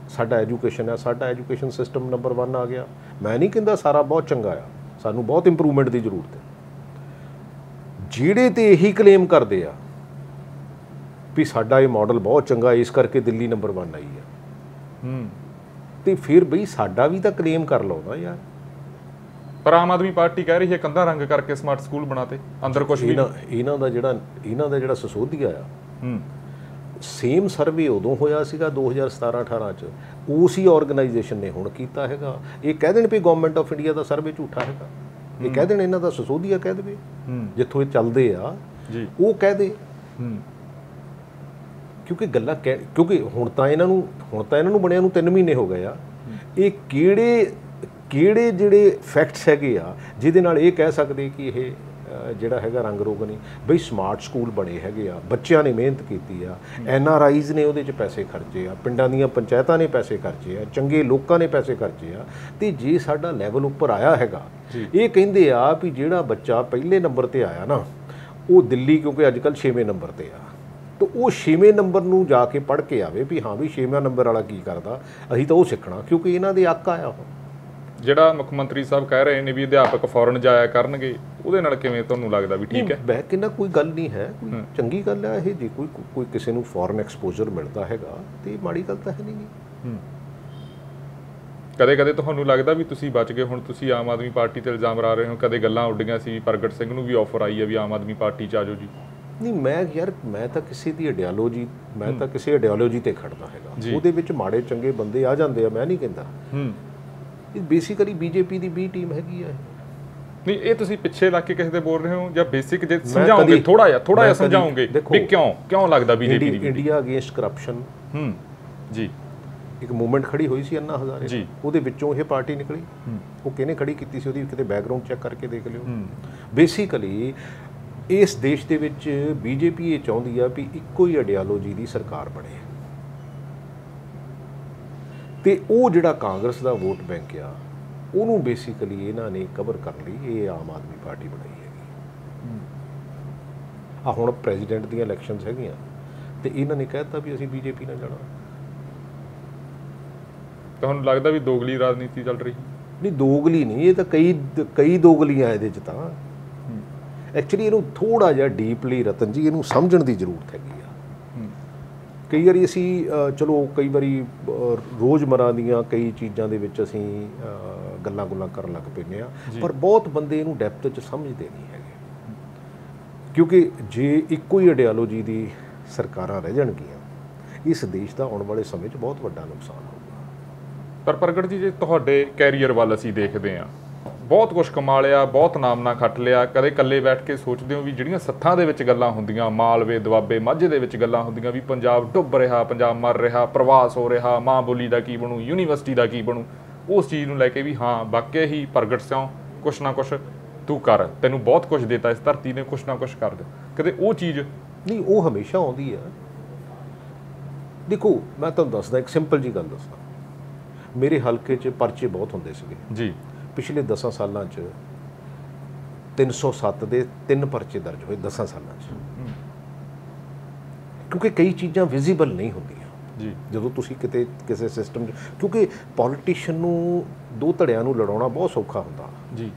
Speaker 2: ਸਾਡਾ ਐਜੂਕੇਸ਼ਨ ਹੈ। ਸਾਡਾ ਐਜੂਕੇਸ਼ਨ ਸਿਸਟਮ ਨੰਬਰ 1 ਆ ਗਿਆ। ਮੈਂ ਨਹੀਂ ਕਹਿੰਦਾ ਸਾਰਾ ਬਹੁਤ ਚੰਗਾ ਆ, ਸਾਨੂੰ ਬਹੁਤ ਇੰਪਰੂਵਮੈਂਟ ਦੀ ਜ਼ਰੂਰਤ ਹੈ। ਜਿਹੜੇ ਤੇ ਇਹੀ ਕਲੇਮ ਕਰਦੇ ਆ ਵੀ ਸਾਡਾ ਇਹ ਮਾਡਲ ਬਹੁਤ ਚੰਗਾ, ਇਸ ਕਰਕੇ ਦਿੱਲੀ ਨੰਬਰ 1 ਆਈ ਆ, ਤੇ ਫਿਰ ਬਈ ਸਾਡਾ ਵੀ ਤਾਂ ਕਲੇਮ ਕਰ ਲਓ ਨਾ ਯਾਰ। ਪਰ ਆਮ ਆਦਮੀ ਪਾਰਟੀ ਕਹਿ ਰਹੀ ਹੈ ਕੰਧਾਂ ਰੰਗ ਕਰਕੇ ਸਮਾਰਟ ਸਕੂਲ ਬਣਾਤੇ, ਅੰਦਰ ਕੁਝ ਵੀ।
Speaker 1: ਇਹਨਾਂ ਦਾ ਜਿਹੜਾ ਸਸੋਧੀਆ ਆ, ਸੇਮ ਸਰਵੇ ਉਦੋਂ ਹੋਇਆ ਸੀਗਾ 2017-18 'ਚ, ਉਸੇ ਆਰਗੇਨਾਈਜੇਸ਼ਨ ਨੇ ਹੁਣ ਕੀਤਾ ਹੈਗਾ। ਇਹ ਕਹਿ ਦੇਣ ਵੀ ਗਵਰਨਮੈਂਟ ਆਫ ਇੰਡੀਆ ਦਾ ਸਰਵੇ ਝੂਠਾ ਹੈਗਾ, ਇਹ ਕਹਿ ਦੇਣ ਇਹਨਾਂ ਦਾ ਸਸੋਧੀਆ ਕਹਿ ਦੇਵੇ, ਜਿੱਥੋਂ ਇਹ ਚੱਲਦੇ ਆ ਉਹ ਕਹਿ ਦੇ। ਕਿਉਂਕਿ ਗੱਲਾਂ ਕਿਉਂਕਿ ਹੁਣ ਤਾਂ ਇਹਨਾਂ ਨੂੰ ਬਣਿਆ ਨੂੰ 3 ਮਹੀਨੇ ਹੋ ਗਏ ਆ। ਇਹ ਕਿਹੜੇ ਜਿਹੜੇ ਫੈਕਟਸ ਹੈਗੇ ਆ ਜਿਹਦੇ ਨਾਲ ਇਹ ਕਹਿ ਸਕਦੇ ਕਿ ਇਹ ਜਿਹੜਾ ਹੈਗਾ ਰੰਗ ਰੋਗ ਨਹੀਂ? ਬਈ ਸਮਾਰਟ ਸਕੂਲ ਬਣੇ ਹੈਗੇ ਆ, ਬੱਚਿਆਂ ਨੇ ਮਿਹਨਤ ਕੀਤੀ ਆ, NRIs ਨੇ ਉਹਦੇ 'ਚ ਪੈਸੇ ਖਰਚੇ ਆ, ਪਿੰਡਾਂ ਦੀਆਂ ਪੰਚਾਇਤਾਂ ਨੇ ਪੈਸੇ ਖਰਚੇ ਆ, ਚੰਗੇ ਲੋਕਾਂ ਨੇ ਪੈਸੇ ਖਰਚੇ ਆ। ਤੇ ਜੇ ਸਾਡਾ ਲੈਵਲ ਉੱਪਰ ਆਇਆ ਹੈਗਾ, ਇਹ ਕਹਿੰਦੇ ਆ ਵੀ ਜਿਹੜਾ ਬੱਚਾ ਪਹਿਲੇ ਨੰਬਰ ਤੇ ਆਇਆ ਨਾ, ਉਹ ਦਿੱਲੀ ਕਿਉਂਕਿ ਅੱਜ ਕੱਲ੍ਹ 6ਵੇਂ ਨੰਬਰ ਤੇ ਆ, ਤਾਂ ਉਹ 6ਵੇਂ ਨੰਬਰ ਨੂੰ ਜਾ ਕੇ ਪੜ੍ਹ ਕੇ ਆਵੇ ਵੀ ਹਾਂ ਵੀ 6ਵਾਂ ਨੰਬਰ ਵਾਲਾ ਕੀ ਕਰਦਾ, ਅਸੀਂ ਤਾਂ ਉਹ ਸਿੱਖਣਾ, ਕਿਉਂਕਿ ਇਹਨਾਂ ਦੇ ਅੱਕ ਆਇਆ ਉਹ।
Speaker 2: ਜਿਹੜਾ ਮੁੱਖ ਮੰਤਰੀ ਸਾਹਿਬ ਕਹਿ ਰਹੇ ਨੇ ਵੀ ਅਧਿਆਪਕ ਫੋਰਨ ਜਾਇਆ ਕਰਨਗੇ, ਉਹਦੇ ਨਾਲ ਕਿਵੇਂ ਤੁਹਾਨੂੰ ਲੱਗਦਾ ਵੀ ਠੀਕ ਹੈ?
Speaker 1: ਮੈਂ ਕਹਿੰਦਾ ਕੋਈ ਗੱਲ ਨਹੀਂ ਹੈ, ਕੋਈ ਚੰਗੀ ਗੱਲ ਹੈ ਇਹ। ਜੇ ਕੋਈ ਕਿਸੇ ਨੂੰ ਫੋਰਨ ਐਕਸਪੋਜ਼ਰ ਮਿਲਦਾ ਹੈਗਾ ਤੇ ਮਾੜੀ ਗੱਲ ਤਾਂ ਹੈ ਨਹੀਂ।
Speaker 2: ਕਦੇ ਤੁਹਾਨੂੰ ਲੱਗਦਾ ਵੀ ਤੁਸੀਂ ਬਚ ਗਏ? ਹੁਣ ਤੁਸੀਂ ਆਮ ਆਦਮੀ ਪਾਰਟੀ ਤੇ ਇਲਜ਼ਾਮ ਲਾ ਰਹੇ ਹੋ, ਕਦੇ ਗੱਲਾਂ ਉੱਡੀਆਂ ਸੀ, ਪ੍ਰਗਟ ਸਿੰਘ ਨੂੰ ਵੀ ਆਫਰ ਆਈ ਹੈ ਵੀ ਆਮ ਆਦਮੀ ਪਾਰਟੀ 'ਚ ਆ ਜਾਓ ਜੀ।
Speaker 1: ਨਹੀਂ, ਮੈਂ ਤਾਂ ਕਿਸੇ ਦੀ ਆਈਡੀਓਲੋਜੀ, ਮੈਂ ਤਾਂ ਕਿਸੇ ਆਈਡੀਓਲੋਜੀ ਤੇ ਖੜਦਾ ਹੈਗਾ। ਉਹਦੇ ਵਿੱਚ ਮਾੜੇ ਚੰਗੇ ਬੰਦੇ ਆ ਜਾਂਦੇ ਆ, ਮੈਂ ਨਹੀਂ ਕਹਿੰਦਾ। ਇਹ ਬੇਸਿਕਲੀ ਬੀਜੇਪੀ ਦੀ B ਟੀਮ ਹੈਗੀ ਆ।
Speaker 2: ਨਹੀਂ, ਇਹ ਤੁਸੀਂ ਪਿੱਛੇ ਲੱਗ ਕੇ ਕਿਸੇ ਦੇ ਬੋਲ ਰਹੇ ਹੋ ਜਾਂ ਬੇਸਿਕ ਜੇ ਸਮਝਾਓਗੇ, ਥੋੜਾ ਜਿਹਾ ਸਮਝਾਓਗੇ ਵੀ ਕਿਉਂ ਲੱਗਦਾ ਬੀਜੇਪੀ ਦੀ
Speaker 1: ਇੰਡੀਆ ਅਗੇਂਸਟ ਕਰਪਸ਼ਨ
Speaker 2: ਜੀ
Speaker 1: ਇੱਕ ਮੂਵਮੈਂਟ ਖੜੀ ਹੋਈ ਸੀ ਅੰਨਾ ਹਜ਼ਾਰੇ ਜੀ, ਉਹਦੇ ਵਿੱਚੋਂ ਇਹ ਪਾਰਟੀ ਨਿਕਲੀ। ਉਹ ਕਿਹਨੇ ਖੜੀ ਕੀਤੀ ਸੀ, ਉਹਦੀ ਕਿਤੇ ਬੈਕਗ੍ਰਾਉਂਡ ਚੈੱਕ ਕਰਕੇ ਦੇਖ ਲਿਓ। ਬੇਸਿਕਲੀ ਇਸ ਦੇਸ਼ ਦੇ ਵਿੱਚ ਬੀਜੇਪੀ ਇਹ ਚਾਹੁੰਦੀ ਆ ਵੀ ਇੱਕੋ ਹੀ ਆਈਡੀਓਲੋਜੀ ਦੀ ਸਰਕਾਰ ਬਣੇ, ਤੇ ਉਹ ਜਿਹੜਾ ਕਾਂਗਰਸ ਦਾ ਵੋਟ ਬੈਂਕ ਆ ਉਹਨੂੰ ਬੇਸਿਕਲੀ ਇਹਨਾਂ ਨੇ ਕਵਰ ਕਰਨ ਲਈ ਇਹ ਆਮ ਆਦਮੀ ਪਾਰਟੀ ਬਣਾਈ ਹੈਗੀ। ਆ ਹੁਣ ਪ੍ਰੈਜ਼ੀਡੈਂਟ ਦੀਆਂ ਇਲੈਕਸ਼ਨਸ ਹੈਗੀਆਂ ਤੇ ਇਹਨਾਂ ਨੇ ਕਹਿ ਦਿੱਤਾ ਵੀ ਅਸੀਂ ਬੀਜੇਪੀ ਨਾਲ ਜਾਣਾ।
Speaker 2: ਤੁਹਾਨੂੰ ਲੱਗਦਾ ਵੀ ਦੋਗਲੀ ਰਾਜਨੀਤੀ ਚੱਲ ਰਹੀ?
Speaker 1: ਨਹੀਂ, ਦੋਗਲੀ ਨਹੀਂ, ਇਹ ਤਾਂ ਕਈ ਦੋਗਲੀਆਂ ਇਹਦੇ 'ਚ ਤਾਂ। ਐਕਚੁਅਲੀ ਇਹਨੂੰ ਥੋੜ੍ਹਾ ਜਿਹਾ ਡੀਪਲੀ ਰਤਨ ਜੀ ਇਹਨੂੰ ਸਮਝਣ ਦੀ ਜ਼ਰੂਰਤ ਹੈਗੀ ਆ। ਕਈ ਵਾਰੀ ਅਸੀਂ ਚਲੋ ਕਈ ਵਾਰੀ ਰੋਜ਼ਮਰਾ ਦੀਆਂ ਕਈ ਚੀਜ਼ਾਂ ਦੇ ਵਿੱਚ ਅਸੀਂ ਗੱਲਾਂ ਕਰਨ ਲੱਗ ਪੈਂਦੇ ਹਾਂ, ਪਰ ਬਹੁਤ ਬੰਦੇ ਇਹਨੂੰ ਡੈਪਥ 'ਚ ਸਮਝਦੇ ਨਹੀਂ ਹੈਗੇ। ਕਿਉਂਕਿ ਜੇ ਇੱਕੋ ਹੀ ਆਈਡੀਆਲੋਜੀ ਦੀ ਸਰਕਾਰਾਂ ਰਹਿ ਜਾਣਗੀਆਂ, ਇਸ ਦੇਸ਼ ਦਾ ਆਉਣ ਵਾਲੇ ਸਮੇਂ 'ਚ ਬਹੁਤ ਵੱਡਾ ਨੁਕਸਾਨ ਹੋਊਗਾ।
Speaker 2: ਪਰ ਪ੍ਰਗਟ ਜੀ, ਜੇ ਤੁਹਾਡੇ ਕੈਰੀਅਰ ਵੱਲ ਅਸੀਂ ਦੇਖਦੇ ਹਾਂ, ਬਹੁਤ ਕੁਝ ਕਮਾ ਲਿਆ, ਬਹੁਤ ਨਾਮਨਾ ਖੱਟ ਲਿਆ, ਕਦੇ ਇਕੱਲੇ ਬੈਠ ਕੇ ਸੋਚਦੇ ਹੋ ਵੀ ਜਿਹੜੀਆਂ ਸੱਥਾਂ ਦੇ ਵਿੱਚ ਗੱਲਾਂ ਹੁੰਦੀਆਂ, ਮਾਲਵੇ ਦੁਆਬੇ ਮਾਝੇ ਦੇ ਵਿੱਚ ਗੱਲਾਂ ਹੁੰਦੀਆਂ ਵੀ ਪੰਜਾਬ ਡੁੱਬ ਰਿਹਾ, ਪੰਜਾਬ ਮਰ ਰਿਹਾ, ਪ੍ਰਵਾਸ ਹੋ ਰਿਹਾ, ਮਾਂ ਬੋਲੀ ਦਾ ਕੀ ਬਣੂ, ਯੂਨੀਵਰਸਿਟੀ ਦਾ ਕੀ ਬਣੂ, ਉਸ ਚੀਜ਼ ਨੂੰ ਲੈ ਕੇ ਵੀ ਹਾਂ ਵਾਕਿਆ ਹੀ ਪ੍ਰਗਟ ਸਿਉਂ ਕੁਛ ਨਾ ਕੁਛ ਤੂੰ ਕਰ, ਤੈਨੂੰ ਬਹੁਤ ਕੁਝ ਦਿੱਤਾ ਇਸ ਧਰਤੀ ਨੇ, ਕੁਛ ਨਾ ਕੁਛ ਕਰ ਦੇ, ਕਦੇ ਉਹ ਚੀਜ਼?
Speaker 1: ਨਹੀਂ, ਉਹ ਹਮੇਸ਼ਾ ਆਉਂਦੀ ਆ। ਦੇਖੋ ਮੈਂ ਤੁਹਾਨੂੰ ਦੱਸਦਾ, ਇੱਕ ਸਿੰਪਲ ਜੀ ਗੱਲ ਦੱਸਾਂ। ਮੇਰੇ ਹਲਕੇ 'ਚ ਪਰਚੇ ਬਹੁਤ ਹੁੰਦੇ ਸੀਗੇ
Speaker 2: ਜੀ।
Speaker 1: ਪਿਛਲੇ 10 ਸਾਲਾਂ 'ਚ 307 ਦੇ 3 ਪਰਚੇ ਦਰਜ ਹੋਏ 10 ਸਾਲਾਂ 'ਚ, ਕਿਉਂਕਿ ਕਈ ਚੀਜ਼ਾਂ ਵਿਜ਼ੀਬਲ ਨਹੀਂ ਹੁੰਦੀਆਂ
Speaker 2: ਜੀ
Speaker 1: ਜਦੋਂ ਤੁਸੀਂ ਕਿਤੇ ਕਿਸੇ ਸਿਸਟਮ 'ਚ, ਕਿਉਂਕਿ ਪੋਲੀਟੀਸ਼ੀਅਨ ਨੂੰ ਦੋ ਧੜਿਆਂ ਨੂੰ ਲੜਾਉਣਾ ਬਹੁਤ ਸੌਖਾ ਹੁੰਦਾ
Speaker 2: ਜੀ।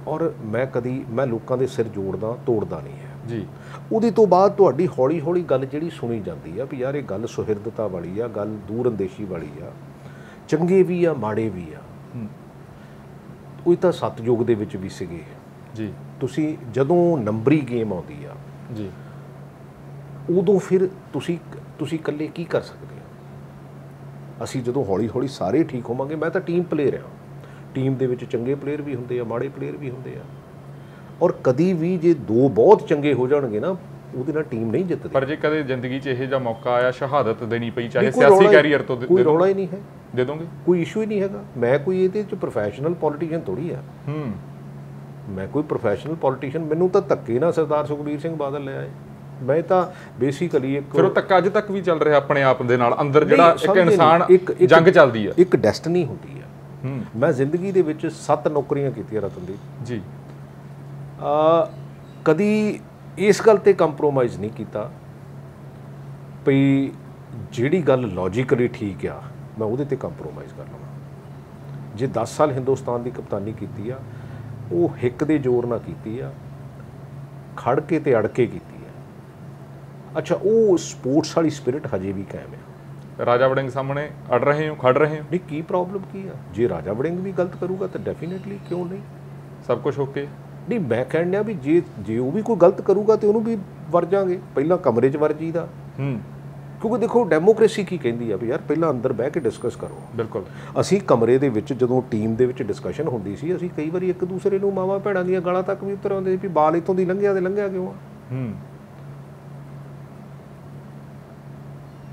Speaker 1: ਔਰ ਮੈਂ ਲੋਕਾਂ ਦੇ ਸਿਰ ਜੋੜਦਾ ਤੋੜਦਾ ਨਹੀਂ ਹੈ
Speaker 2: ਜੀ।
Speaker 1: ਉਹਦੇ ਤੋਂ ਬਾਅਦ ਤੁਹਾਡੀ ਹੌਲੀ ਹੌਲੀ ਗੱਲ ਜਿਹੜੀ ਸੁਣੀ ਜਾਂਦੀ ਆ ਵੀ ਯਾਰ ਇਹ ਗੱਲ ਸੁਹਿਰਦਤਾ ਵਾਲੀ ਆ, ਗੱਲ ਦੂਰ ਅੰਦੇਸ਼ੀ ਵਾਲੀ ਆ, ਚੰਗੇ ਵੀ ਆ ਮਾੜੇ ਵੀ ਆ। ਉਹ ਤਾਂ ਸਤਯੁਗ ਦੇ ਵਿੱਚ ਵੀ ਸੀਗੇ
Speaker 2: ਜੀ।
Speaker 1: ਤੁਸੀਂ ਜਦੋਂ ਨੰਬਰੀ ਗੇਮ ਆਉਂਦੀ ਆ
Speaker 2: ਜੀ,
Speaker 1: ਉਦੋਂ ਫਿਰ ਤੁਸੀਂ ਇਕੱਲੇ ਕੀ ਕਰ ਸਕਦੇ ਹੋ? ਅਸੀਂ ਜਦੋਂ ਹੌਲੀ ਹੌਲੀ ਸਾਰੇ ਠੀਕ ਹੋਵਾਂਗੇ, ਮੈਂ ਤਾਂ ਟੀਮ ਪਲੇਅਰ ਆ, ਟੀਮ ਦੇ ਵਿੱਚ ਚੰਗੇ ਪਲੇਅਰ ਵੀ ਹੁੰਦੇ ਆ, ਮਾੜੇ ਪਲੇਅਰ ਵੀ ਹੁੰਦੇ ਆ, ਔਰ ਕਦੀ ਵੀ ਜੇ ਦੋ ਬਹੁਤ ਚੰਗੇ ਹੋ ਜਾਣਗੇ ਨਾ, ਉਹਦੇ ਨਾਲ ਟੀਮ ਨਹੀਂ ਜਿੱਤਦੀ।
Speaker 2: ਪਰ ਜੇ ਕਦੇ ਜ਼ਿੰਦਗੀ 'ਚ ਇਹੋ ਜਿਹਾ ਮੌਕਾ ਆਇਆ, ਸ਼ਹਾਦਤ ਦੇਣੀ ਪਈ, ਚਾਹੇ ਸਿਆਸੀ ਕੈਰੀਅਰ ਤੋਂ,
Speaker 1: ਕੋਈ ਰੌਲਾ ਹੀ ਨਹੀਂ ਹੈ,
Speaker 2: ਦੇ ਦੋਗੇ? ਕੋਈ
Speaker 1: ਇਸ਼ੂ ਹੀ ਨਹੀਂ ਹੈਗਾ। ਮੈਂ ਕੋਈ ਇਹਦੇ 'ਚ ਪ੍ਰੋਫੈਸ਼ਨਲ ਪੋਲੀਟੀਸ਼ੀਅਨ ਥੋੜੀ ਆ। ਮੈਂ ਕੋਈ ਪ੍ਰੋਫੈਸ਼ਨਲ ਪੋਲੀਟੀਸ਼ੀਅਨ, ਮੈਨੂੰ ਤਾਂ ਧੱਕੇ ਨਾਲ ਸਰਦਾਰ ਸੁਖਬੀਰ ਸਿੰਘ ਬਾਦਲ ਲੈ ਆਏ। ਮੈਂ ਤਾਂ ਬੇਸਿਕਲੀ ਇੱਕ,
Speaker 2: ਫਿਰ ਉਹ ਧੱਕਾ ਅੱਜ ਤੱਕ ਵੀ ਚੱਲ ਰਿਹਾ ਆਪਣੇ ਆਪ ਦੇ ਨਾਲ ਅੰਦਰ, ਜਿਹੜਾ ਇੱਕ ਇਨਸਾਨ ਜੰਗ ਚੱਲਦੀ ਆ,
Speaker 1: ਇੱਕ ਡੈਸਟਨੀ ਹੁੰਦੀ ਆ। ਮੈਂ ਜ਼ਿੰਦਗੀ ਦੇ ਵਿੱਚ 7 ਨੌਕਰੀਆਂ ਕੀਤੀਆਂ ਰਤਨਦੀਪ ਜੀ। ਕਦੀ ਇਸ ਗੱਲ ਤੇ ਕੰਪਰੋਮਾਈਜ਼ ਨਹੀਂ ਕੀਤਾ ਵੀ ਜਿਹੜੀ ਗੱਲ ਲੌਜੀਕਲੀ ਠੀਕ ਆ ਮੈਂ ਉਹਦੇ ਤੇ ਕੰਪਰੋਮਾਈਜ਼ ਕਰ ਲਵਾਂ। ਜੇ 10 ਸਾਲ ਹਿੰਦੁਸਤਾਨ ਦੀ ਕਪਤਾਨੀ ਕੀਤੀ ਆ, ਉਹ ਹਿੱਕ ਦੇ ਜ਼ੋਰ ਨਾਲ ਕੀਤੀ ਆ, ਖੜ ਕੇ ਤੇ ਅੜ ਕੇ ਕੀਤੀ ਆ। ਅੱਛਾ, ਉਹ ਸਪੋਰਟਸ ਵਾਲੀ ਸਪਿਰਿਟ ਹਜੇ ਵੀ ਕਾਇਮ ਆ।
Speaker 2: ਰਾਜਾ ਵੜਿੰਗ ਸਾਹਮਣੇ ਅੜ ਰਹੇ ਹੋ, ਖੜ ਰਹੇ ਹੋ?
Speaker 1: ਨਹੀਂ, ਕੀ ਪ੍ਰੋਬਲਮ ਕੀ ਆ? ਜੇ ਰਾਜਾ ਵੜਿੰਗ ਵੀ ਗਲਤ ਕਰੂਗਾ ਤਾਂ ਡੈਫੀਨੇਟਲੀ ਕਿਉਂ ਨਹੀਂ,
Speaker 2: ਸਭ ਕੁਝ ਓਕੇ। ਨਹੀਂ,
Speaker 1: ਮੈਂ ਕਹਿਣ ਡਿਆ ਵੀ ਜੇ ਉਹ ਵੀ ਕੋਈ ਗਲਤ ਕਰੂਗਾ ਤੇ ਉਹਨੂੰ ਵੀ ਵਰ ਜਾਾਂਗੇ, ਪਹਿਲਾਂ ਕਮਰੇ 'ਚ ਵਰ ਜੀਦਾ। ਕਿਉਂਕਿ ਦੇਖੋ ਡੈਮੋਕ੍ਰੇਸੀ ਕੀ ਕਹਿੰਦੀ ਆ ਵੀ ਯਾਰ ਪਹਿਲਾਂ ਅੰਦਰ ਬਹਿ ਕੇ ਡਿਸਕਸ ਕਰੋ।
Speaker 2: ਬਿਲਕੁਲ।
Speaker 1: ਅਸੀਂ ਕਮਰੇ ਦੇ ਵਿੱਚ ਜਦੋਂ ਟੀਮ ਦੇ ਵਿੱਚ ਡਿਸਕਸ਼ਨ ਹੁੰਦੀ ਸੀ, ਅਸੀਂ ਕਈ ਵਾਰੀ ਇੱਕ ਦੂਸਰੇ ਨੂੰ ਮਾਵਾਂ ਭੈਣਾਂ ਦੀਆਂ ਗਾਲਾਂ ਤੱਕ ਵੀ ਉਤਰ ਆਉਂਦੇ ਸੀ ਵੀ ਬਾਲ ਇੱਥੋਂ ਦੀ ਲੰਘਿਆ ਤੇ ਲੰਘਿਆ ਕਿਉਂ ਆ।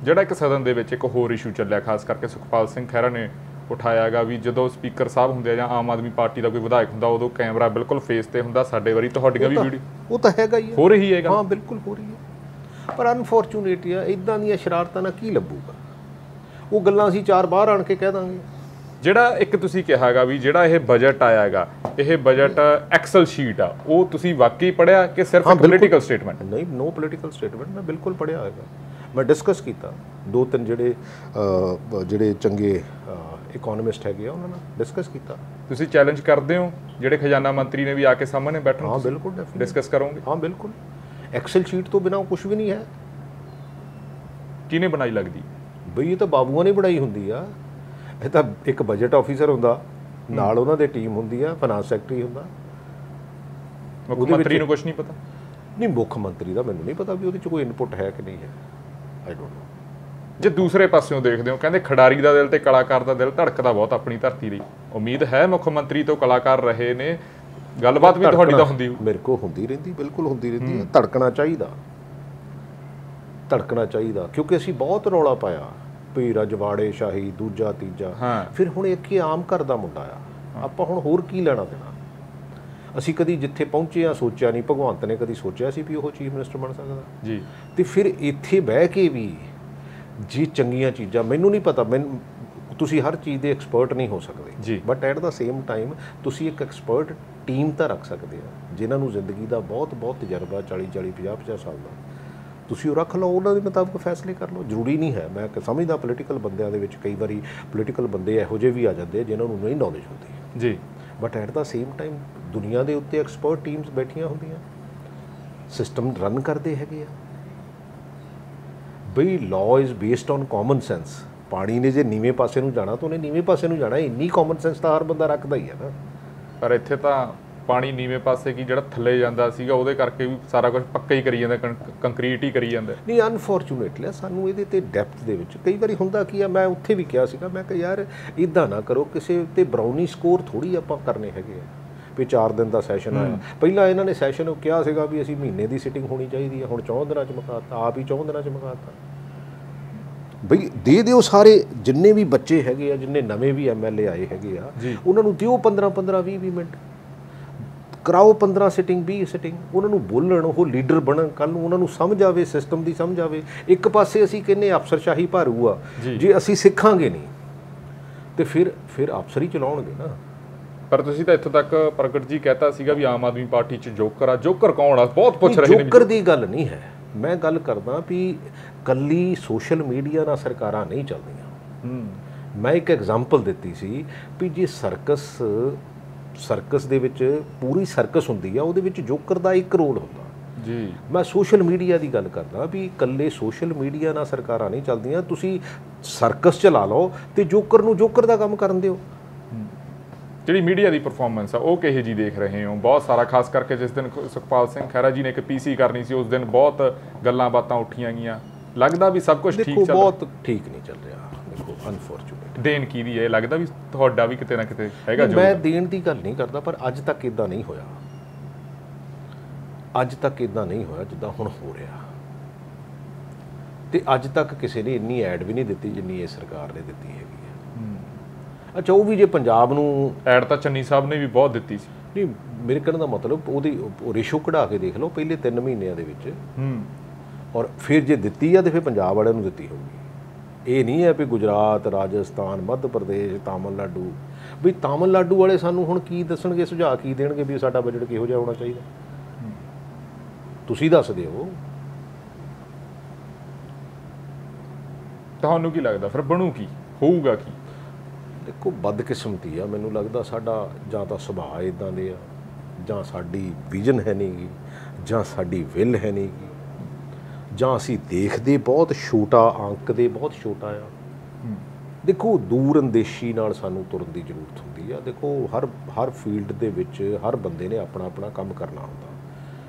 Speaker 2: ਜਿਹੜਾ ਇੱਕ ਸਦਨ ਦੇ ਵਿੱਚ ਇੱਕ ਹੋਰ ਇਸ਼ੂ ਚੱਲਿਆ, ਖਾਸ ਕਰਕੇ ਸੁਖਪਾਲ ਸਿੰਘ ਖਹਿਰਾ ਨੇ ਉਠਾਇਆ ਹੈਗਾ ਵੀ ਜਦੋਂ ਸਪੀਕਰ ਸਾਹਿਬ ਹੁੰਦੇ ਆ ਜਾਂ ਆਮ ਆਦਮੀ ਪਾਰਟੀ ਦਾ ਕੋਈ ਵਿਧਾਇਕ ਹੁੰਦਾ, ਉਦੋਂ ਕੈਮਰਾ ਬਿਲਕੁਲ ਫੇਸ ਤੇ ਹੁੰਦਾ। ਸਾਡੇ ਵਾਰੀ ਤੁਹਾਡੀਆਂ ਵੀ ਵੀਡੀਓ
Speaker 1: ਉਹ ਤਾਂ ਹੈਗਾ ਹੀ
Speaker 2: ਹੋ ਰਹੀ ਹੈਗਾ।
Speaker 1: ਹਾਂ, ਬਿਲਕੁਲ ਹੋ ਰਹੀ ਹੈ, ਪਰ ਅਨਫੋਰਚੂਨੇਟਲੀ ਆ ਇਦਾਂ ਦੀਆਂ ਸ਼ਰਾਰਤਾਂ ਨਾਲ ਕੀ ਲੱਭੂਗਾ? ਉਹ ਗੱਲਾਂ ਅਸੀਂ 4 ਬਾਹਰ ਆਣ ਕੇ ਕਹਿ ਦਾਂਗੇ।
Speaker 2: ਜਿਹੜਾ ਇੱਕ ਤੁਸੀਂ ਕਿਹਾ ਹੈਗਾ ਵੀ ਜਿਹੜਾ ਇਹ ਬਜਟ ਆਇਆ ਹੈਗਾ, ਇਹ ਬਜਟ ਐਕਸਲ ਸ਼ੀਟ ਆ, ਉਹ ਤੁਸੀਂ ਵਾਕਈ ਪੜ੍ਹਿਆ ਕਿ ਸਿਰਫ ਪੋਲੀਟੀਕਲ ਸਟੇਟਮੈਂਟ?
Speaker 1: ਨਹੀਂ, ਨੋ ਪੋਲੀਟੀਕਲ ਸਟੇਟਮੈਂਟ, ਮੈਂ ਬਿਲਕੁਲ ਪੜ੍ਹਿਆ ਹੋਏਗਾ। ਮੈਂ ਡਿਸਕਸ ਕੀਤਾ 2-3 ਜਿਹੜੇ ਚੰਗੇ ਇਕੋਨੋਮਿਸਟ ਹੈਗੇ ਆ ਉਹਨਾਂ ਨਾਲ ਡਿਸਕਸ ਕੀਤਾ।
Speaker 2: ਤੁਸੀਂ ਚੈਲੰਜ ਕਰਦੇ ਹੋ ਜਿਹੜੇ ਖਜ਼ਾਨਾ ਮੰਤਰੀ ਨੇ ਵੀ ਆ ਕੇ ਸਾਹਮਣੇ ਬੈਠਣਾ?
Speaker 1: ਹਾਂ ਬਿਲਕੁਲ,
Speaker 2: ਡਿਸਕਸ ਕਰੋਗੇ?
Speaker 1: ਹਾਂ ਬਿਲਕੁਲ। ਐਕਸਲ ਸ਼ੀਟ ਤੋਂ ਬਿਨਾਂ ਕੁਝ ਵੀ ਨਹੀਂ ਹੈ।
Speaker 2: ਕਿਹਨੇ ਬਣਾਈ ਲੱਗਦੀ
Speaker 1: ਬਈ? ਇਹ ਤਾਂ ਬਾਬੂਆਂ ਨੇ ਬਣਾਈ ਹੁੰਦੀ ਆ। ਇਹ ਤਾਂ ਇੱਕ ਬਜਟ ਆਫੀਸਰ ਹੁੰਦਾ, ਨਾਲ ਉਹਨਾਂ ਦੀ ਟੀਮ ਹੁੰਦੀ ਆ, ਫਾਈਨਾਂਸ ਸੈਕਟਰੀ ਹੁੰਦਾ।
Speaker 2: ਮੁੱਖ ਮੰਤਰੀ ਨੂੰ ਕੁਝ ਨਹੀਂ ਪਤਾ?
Speaker 1: ਨਹੀਂ, ਮੁੱਖ ਮੰਤਰੀ ਦਾ ਮੈਨੂੰ ਨਹੀਂ ਪਤਾ ਵੀ ਉਹਦੇ 'ਚ ਕੋਈ ਇਨਪੁਟ ਹੈ ਕਿ ਨਹੀਂ ਹੈ। I don't know.
Speaker 2: ਜੇ ਦੂਸਰੇ ਪਾਸਿਓਂ ਦੇਖਦੇ ਹੋ, ਕਹਿੰਦੇ ਖਿਡਾਰੀ ਦਾ ਦਿਲ ਤੇ ਕਲਾਕਾਰ ਦਾ ਦਿਲ ਧੜਕਦਾ ਬਹੁਤ ਆਪਣੀ ਧਰਤੀ ਲਈ। ਉਮੀਦ ਹੈ ਮੁੱਖ ਮੰਤਰੀ ਤੋਂ ਕਲਾਕਾਰ ਰਹੇ ਨੇ, ਗੱਲਬਾਤ ਵੀ ਤੁਹਾਡੀ ਤਾਂ ਹੁੰਦੀ?
Speaker 1: ਮੇਰੇ ਕੋਲ ਹੁੰਦੀ ਰਹਿੰਦੀ, ਬਿਲਕੁਲ ਹੁੰਦੀ ਰਹਿੰਦੀ ਹੈ। ਧੜਕਣਾ ਚਾਹੀਦਾ ਕਿਉਂਕਿ ਅਸੀਂ ਬਹੁਤ ਰੌਲਾ ਪਾਇਆ ਵੀ ਰਜਵਾੜੇ ਸ਼ਾਹੀ, ਦੂਜਾ ਤੀਜਾ। ਫਿਰ ਹੁਣ ਇੱਕ ਹੀ ਆਮ ਘਰ ਦਾ ਮੁੰਡਾ ਆ, ਆਪਾਂ ਹੁਣ ਹੋਰ ਕੀ ਲੈਣਾ ਦੇਣਾ? ਅਸੀਂ ਕਦੀ ਜਿੱਥੇ ਪਹੁੰਚੇ ਆ ਸੋਚਿਆ ਨਹੀਂ, ਭਗਵੰਤ ਨੇ ਕਦੀ ਸੋਚਿਆ ਸੀ ਵੀ ਉਹ ਚੀਫ ਮਿਨਿਸਟਰ ਬਣ ਸਕਦਾ ਜੀ? ਤੇ ਫਿਰ ਇੱਥੇ ਬਹਿ ਕੇ ਵੀ ਜੇ ਚੰਗੀਆਂ ਚੀਜ਼ਾਂ, ਮੈਨੂੰ ਨਹੀਂ ਪਤਾ, ਮੈਨੂੰ ਤੁਸੀਂ ਹਰ ਚੀਜ਼ ਦੇ ਐਕਸਪਰਟ ਨਹੀਂ ਹੋ ਸਕਦੇ
Speaker 2: ਜੀ,
Speaker 1: but at the same time ਤੁਸੀਂ ਇੱਕ ਐਕਸਪਰਟ ਟੀਮ ਤਾਂ ਰੱਖ ਸਕਦੇ ਆ ਜਿਨ੍ਹਾਂ ਨੂੰ ਜ਼ਿੰਦਗੀ ਦਾ ਬਹੁਤ ਤਜਰਬਾ 40-50 ਸਾਲ ਦਾ, ਤੁਸੀਂ ਉਹ ਰੱਖ ਲਓ, ਉਹਨਾਂ ਦੇ ਮੁਤਾਬਕ ਫੈਸਲੇ ਕਰ ਲਓ। ਜ਼ਰੂਰੀ ਨਹੀਂ ਹੈ, ਮੈਂ ਸਮਝਦਾ ਪੋਲੀਟੀਕਲ ਬੰਦਿਆਂ ਦੇ ਵਿੱਚ ਕਈ ਵਾਰੀ ਪੋਲੀਟੀਕਲ ਬੰਦੇ ਇਹੋ ਜਿਹੇ ਵੀ ਆ ਜਾਂਦੇ ਜਿਨ੍ਹਾਂ ਨੂੰ ਨਹੀਂ ਨੌਲੇਜ ਹੁੰਦੀ
Speaker 2: ਜੀ,
Speaker 1: but at the same time ਦੁਨੀਆ ਦੇ ਉੱਤੇ ਐਕਸਪਰਟ ਟੀਮਸ ਬੈਠੀਆਂ ਹੁੰਦੀਆਂ, ਸਿਸਟਮ ਰਨ ਕਰਦੇ ਹੈਗੇ ਆ। ਬਈ law is based on common sense. ਪਾਣੀ ਨੇ ਜੇ ਨੀਵੇਂ ਪਾਸੇ ਨੂੰ ਜਾਣਾ ਤਾਂ ਉਹਨੇ ਨੀਵੇਂ ਪਾਸੇ ਨੂੰ ਜਾਣਾ, ਇੰਨੀ ਕਾਮਨ ਸੈਂਸ ਤਾਂ ਹਰ ਬੰਦਾ ਰੱਖਦਾ ਹੀ ਹੈ ਨਾ।
Speaker 2: ਪਰ ਇੱਥੇ ਤਾਂ ਪਾਣੀ ਨੀਵੇਂ ਪਾਸੇ ਕੀ ਜਿਹੜਾ ਥੱਲੇ ਜਾਂਦਾ ਸੀਗਾ ਉਹਦੇ ਕਰਕੇ ਵੀ ਸਾਰਾ ਕੁਝ ਪੱਕਾ ਹੀ ਕਰੀ ਜਾਂਦਾ, ਕੰਕਰੀਟ ਹੀ ਕਰੀ ਜਾਂਦਾ।
Speaker 1: ਨਹੀਂ, ਅਨਫੋਰਚੂਨੇਟਲੀ ਸਾਨੂੰ ਇਹਦੇ ਤੇ ਡੈਪਥ ਦੇ ਵਿੱਚ ਕਈ ਵਾਰੀ ਹੁੰਦਾ ਕੀ ਆ, ਮੈਂ ਉੱਥੇ ਵੀ ਕਿਹਾ ਸੀਗਾ, ਮੈਂ ਕਿਹਾ ਯਾਰ ਇੱਦਾਂ ਨਾ ਕਰੋ, ਕਿਸੇ ਉੱਤੇ ਬਰਾਉਨੀ ਸਕੋਰ ਥੋੜ੍ਹੀ ਆਪਾਂ ਕਰਨੇ ਹੈਗੇ ਆ ਵੀ 4 ਦਿਨ ਦਾ ਸੈਸ਼ਨ ਆਇਆ। ਪਹਿਲਾਂ ਇਹਨਾਂ ਨੇ ਸੈਸ਼ਨ ਕਿਹਾ ਸੀਗਾ ਵੀ ਅਸੀਂ ਮਹੀਨੇ ਦੀ ਸਿਟਿੰਗ ਹੋਣੀ ਚਾਹੀਦੀ ਹੈ, ਹੁਣ 14 ਦਿਨਾਂ 'ਚ ਮੁਕਾਤਾ, ਆਪ ਹੀ 14 ਦਿਨਾਂ 'ਚ ਮੁਕਾਤਾ। ਬਈ ਦੇ ਦਿਓ ਸਾਰੇ ਜਿੰਨੇ ਵੀ ਬੱਚੇ ਹੈਗੇ ਆ, ਜਿੰਨੇ ਨਵੇਂ ਵੀ MLA ਆਏ ਹੈਗੇ ਆ, ਉਹਨਾਂ ਨੂੰ ਦਿਓ 15-15 20 ਮਿੰਟ, ਕਰਾਓ 15 ਸਿਟਿੰਗ 20 ਸਿਟਿੰਗ, ਉਹਨਾਂ ਨੂੰ ਬੋਲਣ, ਉਹ ਲੀਡਰ ਬਣਨ, ਕੱਲ੍ਹ ਨੂੰ ਉਹਨਾਂ ਨੂੰ ਸਮਝ ਆਵੇ, ਸਿਸਟਮ ਦੀ ਸਮਝ ਆਵੇ। ਇੱਕ ਪਾਸੇ ਅਸੀਂ ਕਹਿੰਦੇ ਅਫਸਰਸ਼ਾਹੀ ਭਾਰੂ ਆ, ਜੇ ਅਸੀਂ ਸਿੱਖਾਂਗੇ ਨਹੀਂ ਤੇ ਫਿਰ ਅਫਸਰ ਹੀ ਚਲਾਉਣਗੇ ਨਾ।
Speaker 2: ਪਰ ਤੁਸੀਂ ਤਾਂ ਇੱਥੋਂ ਤੱਕ ਪ੍ਰਗਟ ਜੀ ਕਹਿਤਾ ਸੀਗਾ ਵੀ ਆਮ ਆਦਮੀ ਪਾਰਟੀ 'ਚ ਜੋਕਰ ਆ, ਜੋਕਰ ਕੌਣ ਆ, ਬਹੁਤ ਪੁੱਛ ਰਹੇ ਨੇ।
Speaker 1: ਜੋਕਰ ਦੀ ਗੱਲ ਨਹੀਂ ਹੈ, ਮੈਂ ਗੱਲ ਕਰਦਾ ਵੀ ਕੱਲੀ ਸੋਸ਼ਲ ਮੀਡੀਆ ਨਾਲ ਸਰਕਾਰਾਂ ਨਹੀਂ ਚੱਲਦੀਆਂ। ਮੈਂ ਇੱਕ ਐਗਜ਼ਾਮਪਲ ਦਿੱਤੀ ਸੀ ਵੀ ਜੇ ਸਰਕਸ ਦੇ ਵਿੱਚ ਪੂਰੀ ਸਰਕਸ ਹੁੰਦੀ ਆ, ਉਹਦੇ ਵਿੱਚ ਜੋਕਰ ਦਾ ਇੱਕ ਰੋਲ ਹੁੰਦਾ ਜੀ। ਮੈਂ ਸੋਸ਼ਲ ਮੀਡੀਆ ਦੀ ਗੱਲ ਕਰਦਾ ਵੀ ਇਕੱਲੇ ਸੋਸ਼ਲ ਮੀਡੀਆ ਨਾਲ ਸਰਕਾਰਾਂ ਨਹੀਂ ਚੱਲਦੀਆਂ। ਤੁਸੀਂ ਸਰਕਸ ਚਲਾ ਲਓ ਤੇ ਜੋਕਰ ਨੂੰ ਜੋਕਰ ਦਾ ਕੰਮ ਕਰਨ ਦਿਓ।
Speaker 2: ਜਿਹੜੀ ਮੀਡੀਆ ਦੀ ਪਰਫਾਰਮੈਂਸ ਆ ਉਹ ਕਿਹੋ ਜੀ ਦੇਖ ਰਹੇ ਹੋ? ਬਹੁਤ ਸਾਰਾ, ਖਾਸ ਕਰਕੇ ਜਿਸ ਦਿਨ ਸੁਖਪਾਲ ਸਿੰਘ ਖਹਿਰਾ ਜੀ ਨੇ ਇੱਕ PC ਕਰਨੀ ਸੀ, ਉਸ ਦਿਨ ਬਹੁਤ ਗੱਲਾਂ ਬਾਤਾਂ ਉੱਠੀਆਂ ਗਈਆਂ। ਲੱਗਦਾ ਵੀ ਸਭ ਕੁਝ ਠੀਕ ਚੱਲ ਰਿਹਾ? ਬਹੁਤ ਠੀਕ ਨਹੀਂ ਚੱਲ ਰਿਹਾ। ਦੇਖੋ, ਅਨਫੋਰਚੂਨੇਟ ਦੇਣ ਕੀ ਦੀ ਹੈ, ਲੱਗਦਾ ਵੀ ਤੁਹਾਡਾ ਵੀ ਕਿਤੇ ਨਾ ਕਿਤੇ ਹੈਗਾ। ਮੈਂ ਦੇਣ ਦੀ ਗੱਲ ਨਹੀਂ ਕਰਦਾ, ਪਰ ਅੱਜ ਤੱਕ ਇਦਾਂ ਨਹੀਂ ਹੋਇਆ। ਅੱਜ ਤੱਕ ਇਦਾਂ ਨਹੀਂ ਹੋਇਆ ਜਿੱਦਾਂ ਹੁਣ ਹੋ ਰਿਹਾ। ਤੇ ਅੱਜ ਤੱਕ ਕਿਸੇ ਨੇ ਇੰਨੀ ਐਡ ਵੀ ਨਹੀਂ ਦਿੱਤੀ ਜਿੰਨੀ ਇਹ ਸਰਕਾਰ ਨੇ ਦਿੱਤੀ ਹੈਗੀ ਹੈ। ਅੱਛਾ, ਉਹ ਵੀ ਜੇ ਪੰਜਾਬ ਨੂੰ ਐਡ ਤਾਂ ਚੰਨੀ ਸਾਹਿਬ ਨੇ ਵੀ ਬਹੁਤ ਦਿੱਤੀ ਸੀ। ਨਹੀਂ, ਮੇਰੇ ਕਹਿਣ ਦਾ ਮਤਲਬ ਉਹਦੀ ਰੇਸ਼ੋ ਕਢਾ ਕੇ ਦੇਖ ਲਓ ਪਹਿਲੇ 3 ਮਹੀਨਿਆਂ ਦੇ ਵਿੱਚ, ਔਰ ਫਿਰ ਜੇ ਦਿੱਤੀ ਆ ਤੇ ਫਿਰ ਪੰਜਾਬ ਵਾਲਿਆਂ ਨੂੰ ਦਿੱਤੀ ਹੋਊਗੀ। ਇਹ ਨਹੀਂ ਹੈ ਵੀ ਗੁਜਰਾਤ, ਰਾਜਸਥਾਨ, ਮੱਧ ਪ੍ਰਦੇਸ਼, ਤਾਮਿਲਨਾਡੂ। ਵੀ ਤਾਮਿਲਨਾਡੂ ਵਾਲੇ ਸਾਨੂੰ ਹੁਣ ਕੀ ਦੱਸਣਗੇ, ਸੁਝਾਅ ਕੀ ਦੇਣਗੇ ਵੀ ਸਾਡਾ ਬਜਟ ਕਿਹੋ ਜਿਹਾ ਹੋਣਾ ਚਾਹੀਦਾ? ਤੁਸੀਂ ਦੱਸ ਦਿਓ। ਤੁਹਾਨੂੰ ਕੀ ਲੱਗਦਾ ਫਿਰ ਬਣੂ ਕੀ, ਹੋਊਗਾ ਕੀ? ਦੇਖੋ, ਬਦਕਿਸਮਤੀ ਆ, ਮੈਨੂੰ ਲੱਗਦਾ ਸਾਡਾ ਜਾਂ ਤਾਂ ਸੁਭਾਅ ਇੱਦਾਂ ਦੇ ਆ, ਜਾਂ ਸਾਡੀ ਵਿਜ਼ਨ ਹੈ ਨਹੀਂ ਗੀ, ਜਾਂ ਸਾਡੀ ਵਿਲ ਹੈ ਨਹੀਂ ਗੀ, ਜਾਂ ਅਸੀਂ ਦੇਖਦੇ ਬਹੁਤ ਛੋਟਾ, ਅੰਕ ਦੇ ਬਹੁਤ ਛੋਟਾ ਆ। ਦੇਖੋ, ਦੂਰ ਅੰਦੇਸ਼ੀ ਨਾਲ ਸਾਨੂੰ ਤੁਰਨ ਦੀ ਜ਼ਰੂਰਤ ਹੁੰਦੀ ਆ। ਦੇਖੋ, ਹਰ ਫੀਲਡ ਦੇ ਵਿੱਚ ਹਰ ਬੰਦੇ ਨੇ ਆਪਣਾ ਕੰਮ ਕਰਨਾ ਹੁੰਦਾ,